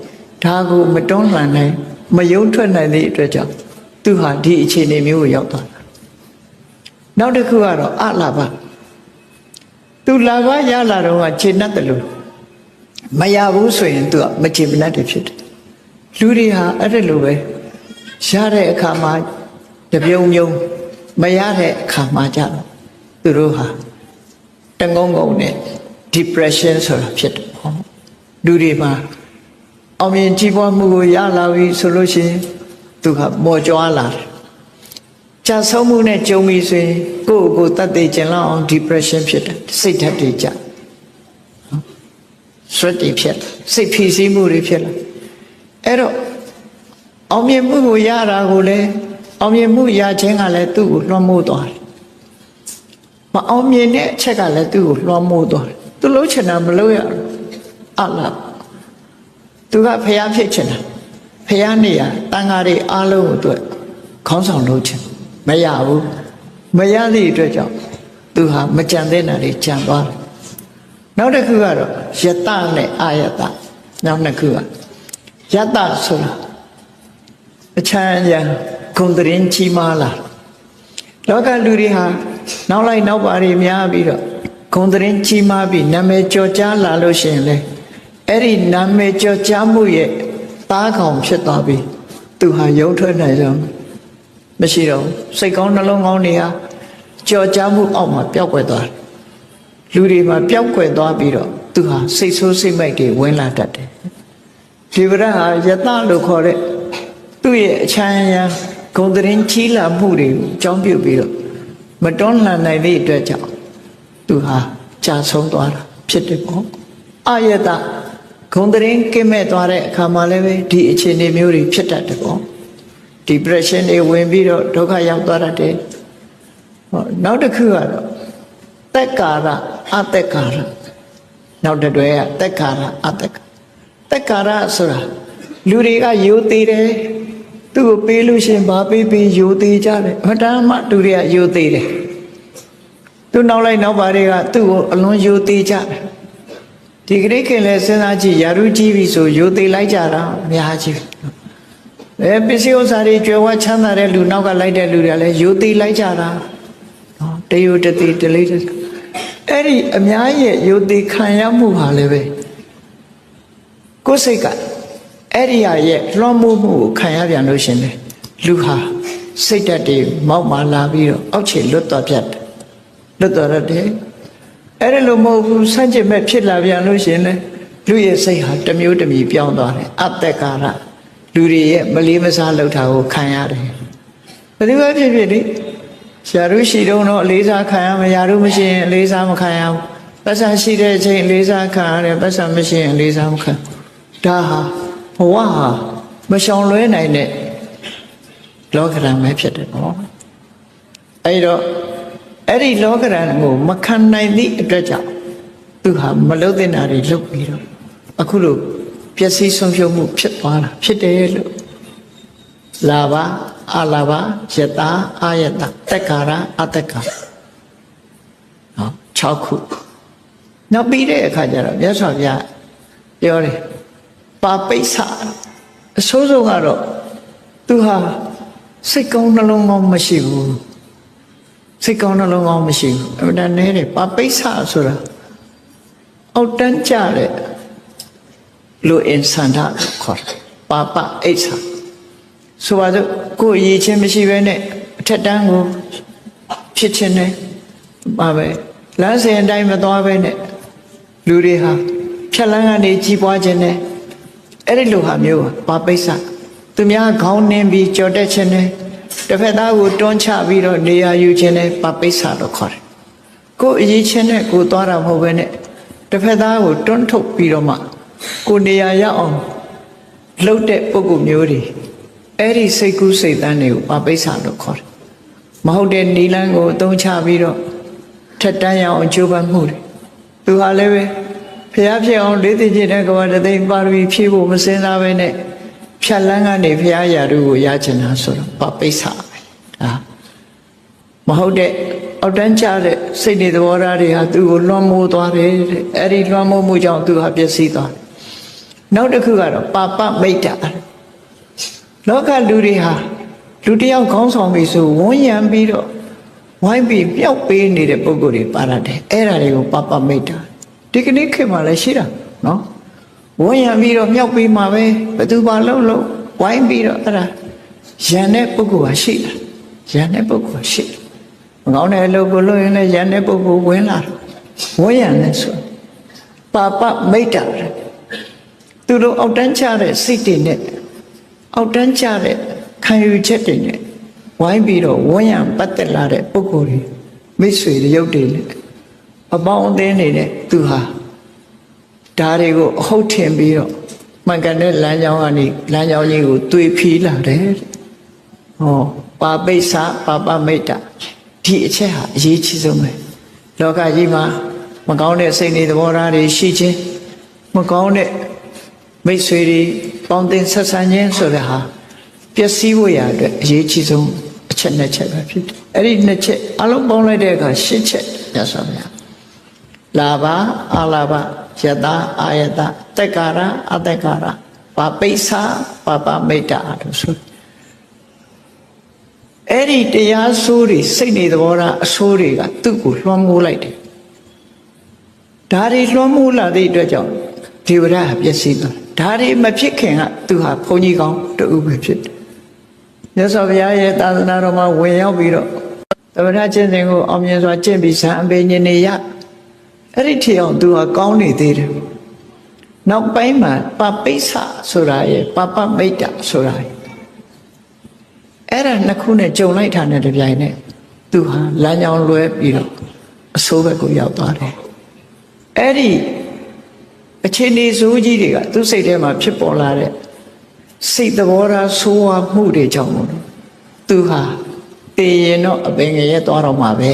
A: ဒါကိုမတွန်းလှန်နိုင်မယုံထွက်နိုင်သည့်အတွက်ကြောင့်သူဟာဒီအခြေအနေမျိုးကိုရောက်သွားတာနောက်တစ်ခုကတော့အလာဘသူလာဘရလာတော့ကခြေနှက်တယ်လို့မရဘူးဆိုရင်သူကမခြေမနှက်တယ်ဖြစ်တယ်လူတွေဟာအဲ့ဒါလိုပဲရတဲ့အခါမှာတပြုံပြုံမရတဲ့အခါမှာကြတော့သူတို့ဟာတငုံငုံနဲ့ depression ဆိုတာဖြစ်တယ်လူတွေမှာအောင်မြင်ကြီးပွားမှုကိုရလာပြီဆိုလို့ရှိရင်သူကမော်ကြွားလာတယ်ကြာဆုံးမှုနဲ့ကြုံပြီဆိုရင်ကိုယ့်ကိုယ်တတ်သိကျင်လောက်အောင် depression ဖြစ်တယ်စိတ်ဓာတ်တွေကြဆွတ်တွေဖြစ်လာစိတ်ဖိစီးမှုတွေဖြစ်လာအဲ့တော့အောင်မြင်မှုကိုရတာကိုလည်းအောင်မြင်မှုရခြင်းကလည်းသူ့ကိုလွှမ်းမိုးသွားတယ်မအောင်မြင်တဲ့အချက်ကလည်းသူ့ကိုလွှမ်းမိုးသွားတယ်သူလုံးချင်တာမလုပ်ရဘူးအလားသူကဖျားဖြစ်ချင်တာဖျားနေရတန်ဃာတွေအားလုံးကိုသူခေါင်းဆောင်လုပ်ချင်မရဘူးမရသည့်အတွက်ကြောင့်သူဟာမကြံတဲ့နာတွေကြံသွားတယ်နောက်တစ်ခုကတော့ယတနဲ့အာယတနောက်နှစ်ခုကယတဆိုတာအချမ်းရံဂုံတရင်ချီမာလာလောကလူတွေဟာနောက်လိုက်နောက်ပါတွေများပြီးတော့ဂုံတရင်ချီမာပြီးနာမည်ကျော်ကြားလာလို့ရှိရင်လေအဲ့ဒီနာမည်ကျော်ကြားမှုရဲ့သားကောင်ဖြစ်သွားပြီးသူဟာရုံထွက်နိုင်ကြမရှိတော့စိတ်ကောင်းနှလုံးကောင်းတွေဟာကြော်ကြားမှုအောက်မှာပျောက်ကွယ်သွားတယ်လူတွေမှာပျောက်ကွယ်သွားပြီးတော့သူဟာစိတ်ဆိုးစိတ်မိုက်တွေဝင်လာတတ်တယ်ဒီဗရဟာယတလို့ခေါ်တဲ့သူ့ရဲ့အချမ်းရံဂုံတရင်ချီလာမှုတွေကိုအကြောင်းပြုပြီးတော့မတွန်းလှန်နိုင်သည့်အတွက်ကြောင့်သူဟာကြာဆုံးသွားတာဖြစ်တယ်ပေါ့အာယတဂုံတရင်ကင်းမဲ့သွားတဲ့အခါမှာလည်းပဲဒီအခြေအနေမျိုးတွေဖြစ်တတ်တယ်ပေါ့depression တွေဝင်ပြီးတော့ဒုက္ခရောက်သွားတတ်တယ်ဟောနောက်တစ်ခုကတော့သက်ကာရအသက်ကာရနောက်တစ်တွဲကသက်ကာရအသက်သက်ကာရဆိုတာလူတွေကယိုသေးတယ်သူ့ကိုပေးလို့ရှင်ဘာပေးပေးယိုသေးကြတယ်ဟတာမှလူတွေကယိုသေးတယ်သူနောက်လိုက်နောက်ပါတွေကသူ့ကိုအလွန်ယိုသေးကြတယ်ဒီဂရိတ်ခင်လည်းစဉ်းစားကြည့်ယာရုကြီးပြီဆိုယိုသေးလိုက်ကြတာအများကြီး ပစ္စည်းဥစ္စာတွေကြွယ်ဝချမ်းသာတဲ့လူနောက်ကလိုက်တဲ့လူတွေကလည်းယူသိလိုက်ကြတာနော်တယုတတိတလေးအဲ့ဒီအများရဲ့ယူသိခံရမှုဟာလည်းပဲကိုယ်စိတ်ကအဲ့ဒီရဲ့လွှမ်းမိုးမှုကိုခံရပြန်လို့ရှင်လေလူဟာစိတ်ဓာတ်တွေမောက်မာလာပြီးတော့အောက်ခြေလွတ်သွားပြတ်တယ်လွတ်သွားတယ်အဲ့ဒါလိုမဟုတ်ဘူးစัจจิမဲ့ဖြစ်လာပြန်လို့ရှင်လေလူရဲ့စိတ်ဟာတစ်မျိုးတစ်မျိုးပြောင်းသွားတယ်အတ္တကာရလူတွေရဲ့မလေးမစားလှုပ်တာကိုခံရတယ်ဘယ်လိုပဲဖြစ်ဖြစ်လေရှာရုရှိတော့အလေးစားခံရမရရုမရှိရင်အလေးစားမခံရဘူးပတ်စံရှိတဲ့အချိန်အလေးစားခံရတယ်ပတ်စံမရှိရင်အလေးစားမခံဒါဟာဘဝဟာမရှောင်လွဲနိုင်တဲ့လောကဓာတ်ပဲဖြစ်တယ်နော်အဲ့တော့အဲ့ဒီလောကဓာတ်ကိုမခံနိုင်သည့်အတွက်ကြောင့်သူဟာမလုံတဲ့နာတွေလုပ်ပြီးတော့အခုလိုပျက်စီးဆုံးရှုံးမှုဖြစ်သွားတာဖြစ်တယ်လို့လာဘအလာဘယတအာယတတက္ကာရအတ္တကာနော်6ခုနောက်ပြီးတဲ့အခါကျတော့မြတ်စွာဘုရားပြောတယ်ပါပိဿအဆိုးဆုံးကတော့သူဟာစိတ်ကောင်းနှလုံးကောင်းမရှိဘူးစိတ်ကောင်းနှလုံးကောင်းမရှိဘူးအမှန်တည်းတယ်ပါပိဿဆိုတာအောက်တန်းကြတဲ့လူအင်ဆန္ဒခေါ်တယ်ပါပအိဋ္ဌာဆိုပါစို့ကိုယ်ရည်ချင်းမရှိဘဲနဲ့အထက်တန်းကိုဖြစ်ခြင်းနဲ့ပါပဲလမ်းစဉ်အတိုင်းမသွားဘဲနဲ့လူတွေဟာဖြတ်လန်းကနေကြီးပွားခြင်းနဲ့အဲ့ဒီလိုဟာမျိုးပါပိဿသူများခေါင်းနှင်းပြီးကြော်တက်ခြင်းနဲ့တစ်ဖက်သားကိုတွန်းချပြီးတော့နေရာယူခြင်းနဲ့ပါပိဿလို့ခေါ်တယ်ကိုယ်အရေးချင်းနဲ့ကိုယ်သွားတာမဟုတ်ဘဲနဲ့တစ်ဖက်သားကိုတွန်းထုတ်ပြီးတော့မှကိုယ်နေရာရအောင်လှုပ်တဲ့ပုဂ္ဂိုလ်မျိုးတွေအဲ့ဒီစိတ်ကူးစိတ်တန်းတွေကိုပါပိဿလို့ခေါ်တယ်မဟုတ်တဲ့နီလန်းကိုအသုံးချပြီးတော့ထက်တန်းရအောင်ကြိုးပမ်းမှုတွေသူဟာလည်းပဲဖျားဖြစ်အောင်လေးသိကျင့်တဲ့ကဘာတသိပါရမီဖြည့်ဖို့မစင်စားပဲနဲ့ဖြတ်လန်းကနေဖျားရာတို့ကိုရချင်တာဆိုတော့ပါပိဿပဲဒါမဟုတ်တဲ့အောက်တန်းကျတဲ့စိတ်တွေသဘောထားတွေဟာသူ့ကိုလွှမ်းမိုးသွားတယ်တဲ့အဲ့ဒီလွှမ်းမိုးမှုကြောင့်သူဟာပျက်စီးသွားတယ်နောက်တစ်ခုကတော့ပါပမိတ်တာလောကလူတွေဟာလူတယောက်ခေါင်းဆောင်ပြီဆိုဝန်းရံပြီးတော့ဝိုင်းပြီးပျောက်ပေးနေတဲ့ပုံကိုယ်တွေပါရတယ်အဲ့ဒါတွေကိုပါပမိတ်တာဒီကနေ့ခေတ်မှာလည်းရှိတာနော်ဝန်းရံပြီးတော့မြောက်ပေးမှာပဲဘယ်သူမှလုံးဝိုင်းပြီးတော့အဲ့ဒါရန်တဲ့ပုဂ္ဂိုလ်ဟာရှိတာရန်တဲ့ပုဂ္ဂိုလ်ရှိမကောင်းတဲ့အလုပ်ကိုလုပ်ရင်လည်းရန်တဲ့ပုဂ္ဂိုလ်ဝင်လာတယ်ဝန်းရံနေဆိုပါပမိတ်တာသူတို့အောက်တန်းချတဲ့စိတ်တွေနဲ့အောက်တန်းချတဲ့ခံယူချက်တွေနဲ့ဝိုင်းပြီးတော့ဝန်းရံပတ်သက်လာတဲ့ပုဂ္ဂိုလ်တွေမိတ်ဆွေရုပ်တွေနဲ့အပေါင်းအသင်းနေတဲ့သူဟာဓာတ်တွေကိုအဟုတ်ထင်ပြီးတော့မှန်ကန်တဲ့လမ်းကြောင်းကနေလမ်းကြောင်းကြီးကိုတွေးဖီးလာတယ်ဟောပါပိဿပါပမိတ်တာဒီအချက်ဟာအရေးကြီးဆုံးပဲလောကကြီးမှာမကောင်းတဲ့စိတ်တွေသဘောထားတွေရှိခြင်းမကောင်းတဲ့မိတ်ဆွေတွေပေါင်းတင်ဆက်ဆံခြင်းဆိုတဲ့ဟာပျက်စီးဖို့ရအတွက်အရေးကြီးဆုံးအချက်နှစ်ချက်ပဲဖြစ်တယ်အဲ့ဒီနှစ်ချက်အလုံးပေါင်းလိုက်တဲ့အခါရှစ်ချက်ညဆိုဗျာလာဘအလာဘယတအာယတတက္ကာရအတ္တကာရပါပိဿပါပမိတ်တာလို့ဆိုအဲ့ဒီတရားဆိုးတွေစိတ်နေသဘောထားအဆိုးတွေကသူ့ကိုလွှမ်းမိုးလိုက်တယ်ဒါတွေလွှမ်းမိုးလာတဲ့အတွက်ကြောင့်ဒေဝရဟာပျက်စီးသွားဒါတွေမဖြစ်ခင်ကသူဟာဘုန်းကြီးကောင်းတူပဲဖြစ်တယ်မြတ်စွာဘုရားရဲ့သာသနာတော်မှာဝင်ရောက်ပြီးတော့သမထကျင့်စဉ်ကိုအောင်မြင်စွာကျင့်ပြီးဇံအပေညင်နေရအဲ့ဒီထီအောင်သူဟာကောင်းနေသေးတယ်နောက်ပိုင်းမှာပပိဿဆိုတာရဲ့ပပမိတ်တာဆိုတာရဲ့အဲ့ဒါနှစ်ခုနဲ့ကြုံလိုက်တာနဲ့တပြိုင်နက်သူဟာလမ်းကြောင်းလွဲပြီးတော့အဆိုးဘက်ကိုရောက်သွားတယ်အဲ့ဒီအခြေအနေဆိုးကြီးတွေကသူ့စိတ်ထဲမှာဖြစ်ပေါ်လာတဲ့စိတ်သဘောထားဆိုးဝါးမှုတွေကြောင့်မို့သူဟာတည်ရင်တော့အပင်ငရဲသွားတော့မှာပဲ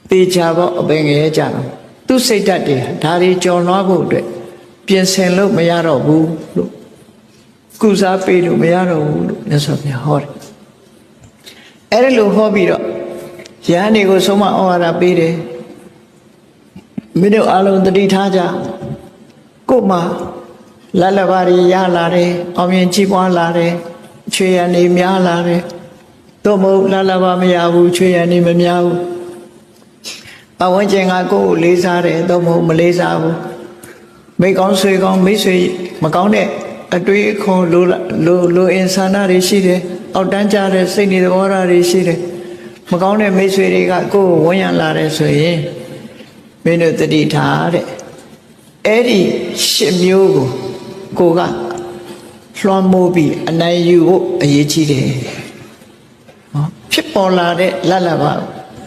A: တေချာပေါ့အပင်ငရဲကြတော့သူစိတ်ဓာတ်တွေဒါတွေကြော်လွှားဖို့အတွက်ပြင်ဆင်လို့မရတော့ဘူးလို့ကုစားပေးလို့မရတော့ဘူးလို့မြတ်စွာဘုရားဟောတယ်အဲ့ဒါလို့ဟောပြီးတော့ယဟန်တွေကိုဆုံးမဩဝါဒပေးတယ်မင်းတို့အလုံးတတိထားကြကို့မှာ လလဘာတွေရလာတယ်အောင်မြင်ကြီးပွားလာတယ်ချွေရံနေများလာတယ်သို့မဟုတ်လလဘာမရဘူးချွေရံနေမများဘူးအဝန်းကျင်ကကိုယ်ကိုလေးစားတယ်သို့မဟုတ်မလေးစားဘူးမိကောင်းဆွေကောင်းမိတ်ဆွေမကောင်းတဲ့အတွေ့အခေါ်လိုအင်ဆန္ဒတွေရှိတယ်အောက်တန်းကြတဲ့စိတ်နေသဘောထားတွေရှိတယ်မကောင်းတဲ့မိတ်ဆွေတွေကကိုယ်ကိုဝန်းရံလာတယ်ဆိုရင်မင်းတို့တတိထားတဲ့အဲ့ဒီရှစ်မျိုးကိုကလွှမ်းမိုးပြီးအနိုင်ယူဖို့အရေးကြီးတယ်ဟောဖြစ်ပေါ်လာတဲ့လလဘ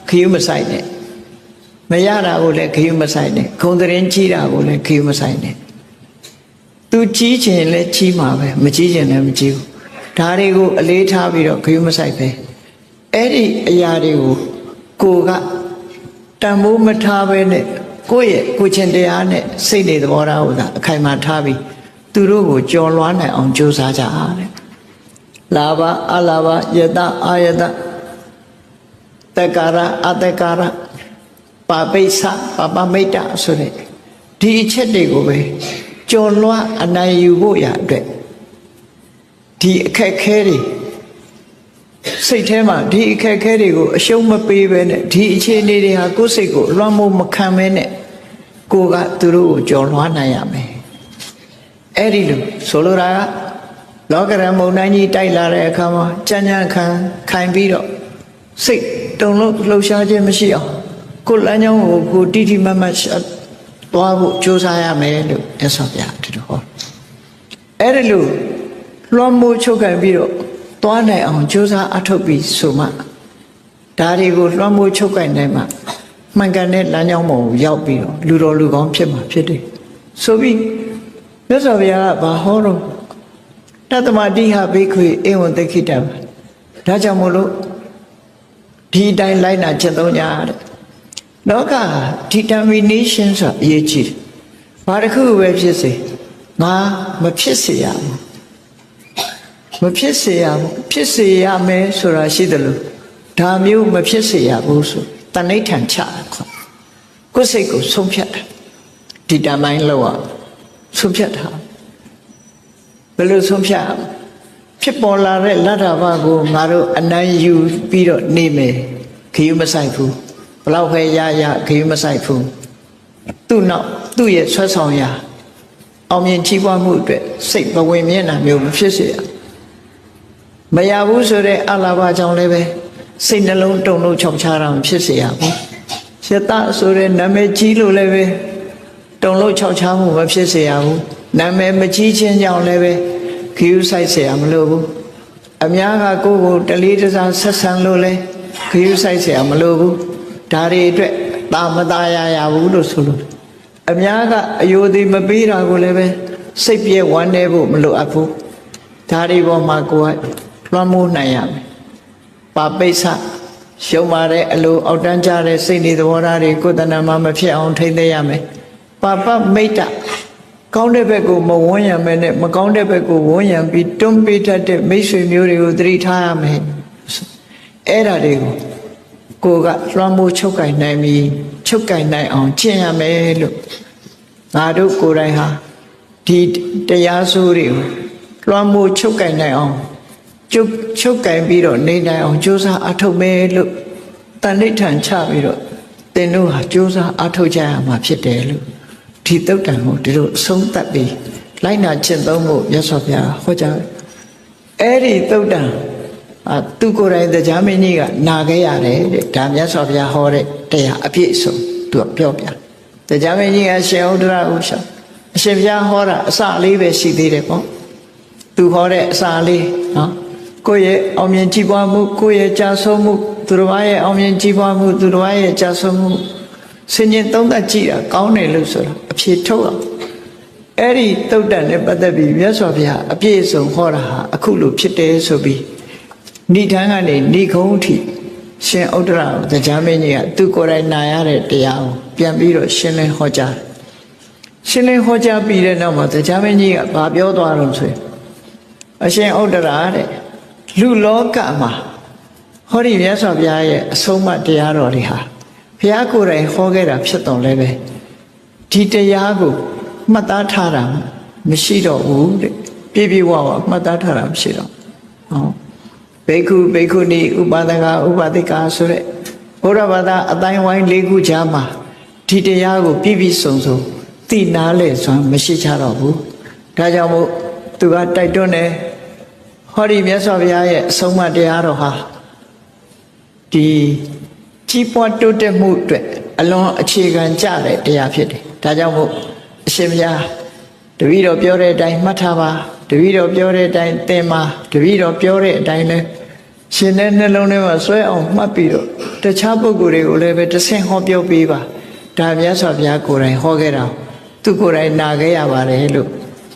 A: ခရီးမဆိုင်နဲ့မရတာကိုလည်းခရီးမဆိုင်နဲ့ခုံတရင်ကြီးတာကိုလည်းခရီးမဆိုင်နဲ့သူကြီးချင်လည်းကြီးမှာပဲမကြီးချင်လည်းမကြီးဘူးဒါတွေကိုအလေးထားပြီးတော့ခရီးမဆိုင်ပဲအဲ့ဒီအရာတွေကိုကိုကတန်ဖိုးမထားပဲနဲ့ကိုယ့်ရဲ့ကိုချင်းတရားနဲ့စိတ်နေသဘောထားကိုသာအခိုင်အမာထားပြီးသူတို့ကိုကြော်လွှားနိုင်အောင်ကြိုးစားကြတဲ့လာဘအလာဘယတအာယတတက္ကာရအတက္ကာရပါပိဿပပမိတ်တဆိုတဲ့ဒီအချက်တွေကိုပဲကြော်လွှားအနိုင်ယူဖို့ရအတွက်ဒီအခက်ခဲတွေစိတ်ထဲမှာဒီအခက်ခဲတွေကိုအရှုံးမပေးပဲနဲ့ဒီအခြေအနေတွေဟာကိုယ်စိတ်ကိုလွှမ်းမိုးမခံပဲနဲ့ကိုကသူတို့ကိုကြော်လွှားနိုင်ရမယ်အဲ့ဒီလိုဆိုလိုတာကလောကရန်မုန်တိုင်းကြီးတိုက်လာတဲ့အခါမှာကြမ်းကြမ်းခံခိုင်ပြီးတော့စိတ်တုန်လှုပ်ရှားခြင်းမရှိအောင်ကိုလမ်းကြောင်းကိုကိုတိတိမတ်မတ်သွားဖို့ကြိုးစားရမယ်လို့မြတ်စွာဘုရားဒီလိုဟောအဲ့ဒီလိုလွှမ်းမိုးချုပ်ကန်ပြီးတော့သွားနိုင်အောင်ကြိုးစားအထောက်ပြီးဆိုမှဒါတွေကိုလွှမ်းမိုးချုပ်ကန်နိုင်မှမှန်ကန်တဲ့လမ်းကြောင်းပေါ်ကိုရောက်ပြီးတော့လူတော်လူကောင်းဖြစ်မှာဖြစ်တယ်ဆိုပြီးမြတ်စွာဘုရားကဘာဟောတော့တတ္တမတိဟဘိက္ခွေဧဝံသိခိတံဒါကြောင့်မို့လို့ဒီတိုင်းလိုက်နာချက်သုံးကြတဲ့လောက determination ဆိုအရေးကြီးတယ်ဘာတစ်ခုပဲဖြစ်စေငါမဖြစ်စေရဘူးမဖြစ်စေရဘူးဖြစ်စေရမယ်ဆိုတာရှိတယ်လို့ဒါမျိုးမဖြစ်စေရဘူးဆိုတဏိဋ္ဌံချခေါ်ကိုယ်စိတ်ကိုဆုံးဖြတ်တာဒီတမိုင်းလောက်ဆုံးဖြတ်တာဘယ်လိုဆုံးဖြတ်ဖြစ်ပေါ်လာတဲ့လတ္ထဘကိုငါတို့အနိုင်ယူပြီးတော့နေမယ်ခရီးမဆိုင်ဘူးဘလောက်ပဲရခရီးမဆိုင်ဘူးသူ့နောက်သူ့ရဲ့ဆွဲဆောင်ရာအောင်မြင်ကြီးပွားမှုအတွက်စိတ်ဘဝင်မျက်နှာမျိုးမဖြစ်စေရမရဘူးဆိုတဲ့အလာဘကြောင့်လည်းပဲစိတ်နှလုံးတုန်လှုပ်ချောက်ချားတာဖြစ်စေရဘူးရတဆိုတဲ့နာမည်ကြီးလို့လည်းပဲတုန်လှုပ်ချောက်ချားမှုမဖြစ်စေရဘူးနာမည်မကြီးခြင်းကြောင့်လည်းပဲခရီးဆိုင်เสียမလို့ဘူးအများကကိုယ့်ကိုတလေးတစားဆက်ဆံလို့လဲခရီးဆိုင်เสียမလို့ဘူးဒါတွေအတွက်တာမသားရဘူးလို့ဆိုလို့အများကအယိုသေးမပေးတာကိုလည်းပဲစိတ်ပြည့်ဝမ်းနေဖို့မလိုအပ်ဘူးဒါတွေပေါ်မှာကိုယ်ကလွှမ်းမိုးနိုင်ရမယ်ပါပိဿရှုံးပါတဲ့အလိုအောက်တန်းကြတဲ့စိတ်နေသဘောထားတွေကိုယ်တဏ္ဍာမှာမဖြစ်အောင်ထိမ့်သိရမယ်ပါပမိတ်တကောင်းတဲ့ဘက်ကိုမဝန်းရံမဲနဲ့မကောင်းတဲ့ဘက်ကိုဝန်းရံပြီးတွန်းပေးတတ်တဲ့မိတ်ဆွေမျိုးတွေကိုသတိထားရမယ်အဲ့ဒါတွေကိုကိုကလွှမ်းမိုးချုပ်ကင်နိုင်ပြီးချုပ်ကင်နိုင်အောင်ကျင့်ရမယ်လို့ငါတို့ကိုယ်တိုင်ဟာဒီတရားစိုးတွေကိုလွှမ်းမိုးချုပ်ကင်နိုင်အောင်ချုပ်ကင်ပြီးတော့နေနိုင်အောင်ကြိုးစားအထောက်မယ်လို့တဏိဋ္ဌံချပြီးတော့သင်တို့ဟာကြိုးစားအထောက်ကြရမှာဖြစ်တယ်လို့ဒီတုတ်တန်ကိုဒီလိုအဆုံးသတ်ပြီးလိုက်နာကျင့်သုံးဖို့မြတ်စွာဘုရားဟောကြားအဲ့ဒီတုတ်တန်သူကိုယ်တိုင်တရားမင်းကြီးကနာခဲ့ရတယ်တဲ့ဒါမြတ်စွာဘုရားဟောတဲ့တရားအပြည့်အစုံသူကပြောပြတရားမင်းကြီးကရှင်ဥဒ္ဒရဥစ္စာအရှင်ဘုရားဟောတာအစလေးပဲရှိသေးတယ်ပေါ့သူဟောတဲ့အစလေးနော်ကိုယ့်ရဲ့အောင်မြင်ကြည်ပွားမှုကိုယ့်ရဲ့ကြာဆုံးမှုသူတော်ဘာရဲ့အောင်မြင်ကြည်ပွားမှုသူတော်ဘာရဲ့ကြာဆုံးမှုဆင်ញင်သုံးသပ်ကြည့်တာကောင်းတယ်လို့ဆိုတာအဖြေထုတ်အောင်အဲ့ဒီတုတ်တန်နဲ့ပတ်သက်ပြီးမြတ်စွာဘုရားအပြည့်အစုံဟောတာဟာအခုလိုဖြစ်တယ်ဆိုပြီးဏိဌာန်ကနေဏိခုံးထိရှင်ဥဒ္ဒရတရားမင်းကြီးကသူကိုယ်တိုင်နာရတဲ့တရားကိုပြန်ပြီးတော့ရှင်းလင်းဟောကြားရှင်းလင်းဟောကြားပြီးတဲ့နောက်မှာတရားမင်းကြီးကဘာပြောသွားတော့ဆိုရင်အရှင်ဥဒ္ဒရတဲ့လူလောကမှာဟောဒီမြတ်စွာဘုရားရဲ့အဆုံးအမတရားတော်တွေဟာဘုရားကိုယ်တိုင်ဟောခဲ့တာဖြစ်တော်လဲပဲဒီတရားကိုမှတ်သားထားတာ မရှိတော့ဘူးတဲ့ပြည့်ပြည့်ဝဝမှတ်သားထားတာမရှိတော့ဟောဘိက္ခုဘိက္ခုနီဥပါဒကဥပါဒိကာဆိုတဲ့ဘုရားဘာသာအတိုင်းဝိုင်း၄ခုကြားမှာဒီတရားကိုပြည့်ပြည့်စုံစုံသိနာလဲစွမ်းမရှိကြတော့ဘူးဒါကြောင့်မို့သူကတိုက်တွန်းတယ်ဟောဒီမြတ်စွာဘုရားရဲ့အဆုံးအမတရားတော်ဟာဒီကြီးပွားတိုးတက်မှုအတွက်အလွန်အခြေခံကြတဲ့တရားဖြစ်တယ်ဒါကြောင့်မို့အရှင်ဘုရားတပည့်တော်ပြောတဲ့အတိုင်းမှတ်ထားပါတပည့်တော်ပြောတဲ့အတိုင်းသင်ပါတပည့်တော်ပြောတဲ့အတိုင်းလဲရှင်တဲ့နှလုံးထဲမှာဆွဲအောင်မှတ်ပြီးတော့တခြားပုဂ္ဂိုလ်တွေကိုလည်းပဲတဆင့်ဟောပြောပေးပါဒါမြတ်စွာဘုရားကိုယ်တိုင်ဟောခဲ့တာသူကိုယ်တိုင်နာခဲ့ရပါတယ်လို့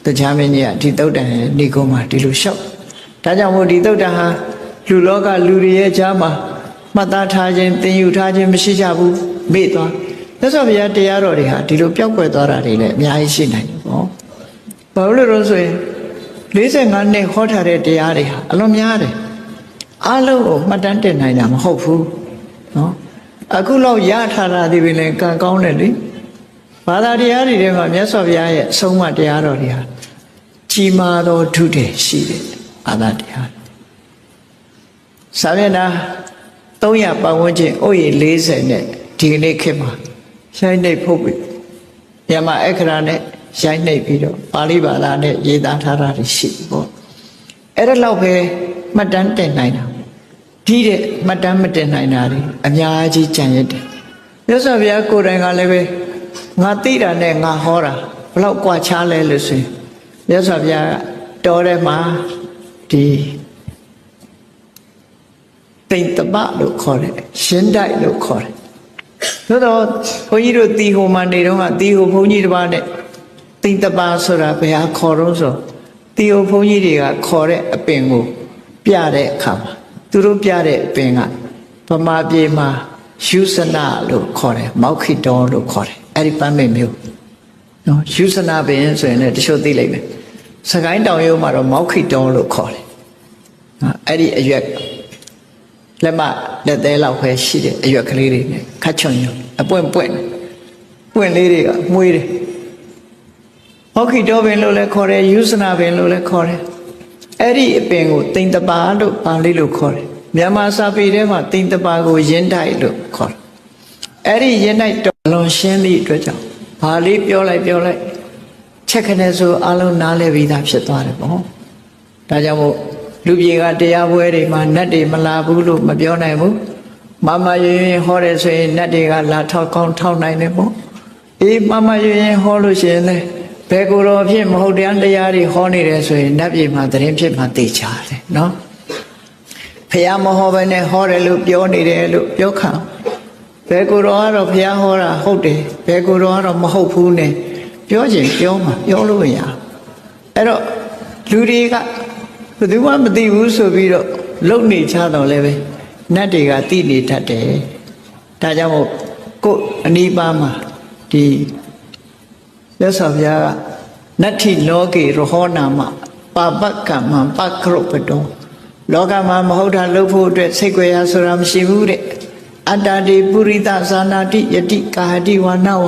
A: တရားမင်းကြီးကဒီသုတ်တန်ရဲ့ဏိကုံးမှာဒီလိုလျှောက်ဒါကြောင့်မို့ဒီသုတ်တန်ဟာလူလောကလူတွေရဲ့ကြားမှာမှတ်သားထားခြင်းသင်ယူထားခြင်းမရှိကြဘူးမေ့သွားမြတ်စွာဘုရားတရားတော်တွေဟာဒီလိုပျောက်ကွယ်သွားတာတွေလည်းအများကြီးရှိနိုင်တယ်ပေါ့ဘာလို့လဲဆိုရင်45နှစ်ဟောထားတဲ့တရားတွေဟာအလွန်များတယ်အားလုံးကိုမှတ်တမ်းတင်နိုင်တာမဟုတ်ဘူးနော်အခုလောက်ရထားတာဒီပင်လည်းကံကောင်းတယ်လေဘာသာတရားတွေထဲမှာမြတ်စွာဘုရားရဲ့အဆုံးအမတရားတော်တွေဟာကြီးမားသောဓုတယ်ရှိတယ်ဘာသာတရားစာမျက်နှာ300ပတ်ဝန်းကျင်ဥယျာဉ်40နဲ့ဒီကနေ့ခေတ်မှာရိုက်နှိပ်ဖို့ပြီမြန်မာအခရာနဲ့ရိုက်နှိပ်ပြီးတော့ပါဠိဘာသာနဲ့ရေးသားထားတာရှိပေါ့အဲ့ဒါလောက်ပဲမှတ်တမ်းတင်နိုင်တာဒီတဲ့မှတ်တမ်းမတင်နိုင်တာတွေအများကြီးကြံရစ်တယ်မြတ်စွာဘုရားကိုယ်တိုင်ကလည်းပဲငါသိတာနဲ့ငါဟောတာဘလောက်ကွာခြားလဲလို့ဆိုရင်မြတ်စွာဘုရားတော်ထဲမှာဒီတိမ်တပလို့ခေါ်တယ်ရှင်းတိုက်လို့ခေါ်တယ်သို့တော့ဘုန်းကြီးတို့တီဟိုမှာနေတော့ကတီဟိုဘုန်းကြီးတစ်ပါးနဲ့တိမ်တပဆိုတာဘယ်ဟာခေါ်တော့ဆိုတီဟိုဘုန်းကြီးတွေကခေါ်တဲ့အပင်ကိုပြတဲ့အခါမှာသူတို့ပြတဲ့အပင်ကဗမာပြည်မှာယူစနာလို့ခေါ်တယ်မောက်ခိတောလို့ခေါ်တယ်အဲ့ဒီပန်းပင်မျိုးနော်ယူစနာပင်ဆိုရင်လည်းတချို့သိလိမ့်မယ်စကိုင်းတောင်ရိုးမှာတော့မောက်ခိတောလို့ခေါ်တယ်အဲ့ဒီအရွက်လက်မလက်သေးလောက်ပဲရှိတယ်အရွက်ကလေးတွေနဲ့ခတ်ချွန်ညွန်အပွင့်ပွင့်လေးတွေကမွေးတယ်ဟောခိတောပင်လို့လည်းခေါ်တယ်ယူစနာပင်လို့လည်းခေါ်တယ်အဲ့ဒီအပင်ကိုတိမ်တပါလို့ပါဠိလိုခေါ်တယ်မြန်မာစာပေထဲမှာတိမ်တပါကိုရင်းတိုက်လို့ခေါ်တယ်အဲ့ဒီရင်းတိုက်တော်လွန်ရှင်းသည့်အတွက်ကြောင့်ဘာလေးပြောလိုက်ချက်ခနဲ့ဆိုအလုံးနားလဲပြီးသားဖြစ်သွားတယ်ပေါ့ဒါကြောင့်မို့လူပြေကတရားပွဲတွေမှာနတ်တွေမလာဘူးလို့မပြောနိုင်ဘူးမမရွရင်ဟောတယ်ဆိုရင်နတ်တွေကလာထောက်ကောင်းထောက်နိုင်တယ်ပေါ့အေးမမရွရင်ဟောလို့ရှိရင်လည်းဘယ်ကိုယ်တော်ဖြစ်မဟုတ်တရားတွေဟောနေတယ်ဆိုရင်နတ်ပြည်မှာသတင်းဖြစ်မှာသိချတယ်နော်ဖះမဟောဘဲနဲ့ဟောတယ်လို့ပြောနေတယ်လို့ပြောခံဘယ်ကိုယ်တော်ကတော့ဖះဟောတာဟုတ်တယ်ဘယ်ကိုယ်တော်ကတော့မဟုတ်ဘူးနဲ့ပြောချင်ပြောမှာပြောလို့ရအဲ့တော့လူတွေကဘယ်သူမှမသိဘူးဆိုပြီးတော့လုံနေချတော့လည်းပဲနတ်တွေကသိနေတတ်တယ်ဒါကြောင့်မို့ကိုယ်အနိပါမှာဒီမြတ်စွာဘုရားကနတ္ထိလောကေရဟောနာမပါပကမ္မပကရုပတောလောကမှာမဟုတ်တာလုပ်ဖို့အတွက်စိတ်ကြွယ်ရဆိုတာမရှိဘူးတဲ့အတ္တတိပုရိသဇာနာတိယတိကာဟတိဝါနာဝ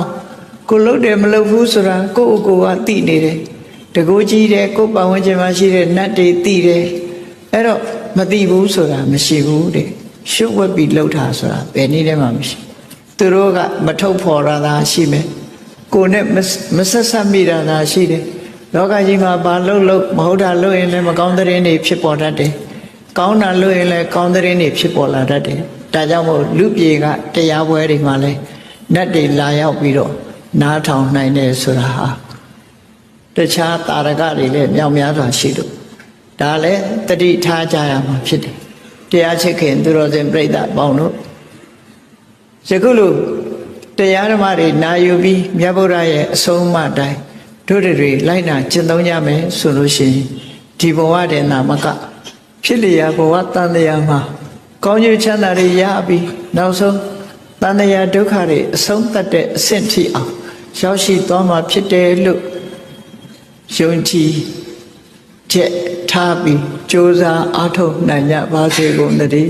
A: ကိုလုပ်တယ်မလုပ်ဘူးဆိုတာကိုယ့်ကိုယ်ကသိနေတယ်တကူကြီးတယ်ကိုယ်ပတ်ဝန်းကျင်မှာရှိတဲ့နတ်တွေသိတယ်အဲ့တော့မသိဘူးဆိုတာမရှိဘူးတဲ့ရှုပ်ဝက်ပြီးလှုပ်တာဆိုတာဘယ်နည်းတည်းမှမရှိသူတို့ကမထုတ်ဖော်ရတာရှိမယ်ကိုယ်နဲ့မဆက်ဆက်မိတာသာရှိတယ်လောကကြီးမှာဘာလှုပ်မဟုတ်တာလှုပ်ရင်လည်းမကောင်းတဲ့ရင်တွေဖြစ်ပေါ်တတ်တယ်ကောင်းတာလှုပ်ရင်လည်းကောင်းတဲ့ရင်တွေဖြစ်ပေါ်လာတတ်တယ်ဒါကြောင့်မို့လူပြေကတရားပွဲတွေမှာလည်းနတ်တွေလာရောက်ပြီးတော့နားထောင်နိုင်တယ်ဆိုတာဟာတခြားတာရကတွေလည်းမြောက်များစွာရှိလို့ဒါလည်းတတိထားကြရမှာဖြစ်တယ်တရားချစ်ခင်သူတော်စင်ပြိဿပေါင်းတို့ယခုလိုတရားဓမ္မတွေနာယူပြီးမြတ်ဗုဒ္ဓရဲ့အဆုံးအမတိုင်းတို့တွေလိုက်နာကျင့်သုံးကြမယ်ဆိုလို့ရှိရင်ဒီဘဝတည်းနာမကဖြစ်လျာဘဝတန်တရားမှာကောင်းကျိုးချမ်းသာတွေရပြီးနောက်ဆုံးတန်တရားဒုက္ခတွေအဆုံးသတ်တဲ့အဆင့်ထိအောင်ရောက်ရှိသွားမှာဖြစ်တယ်လို့ယုံကြည်ချက်ထားပြီးကြိုးစားအားထုတ်နိုင်ကြပါစေကုန်သတည်း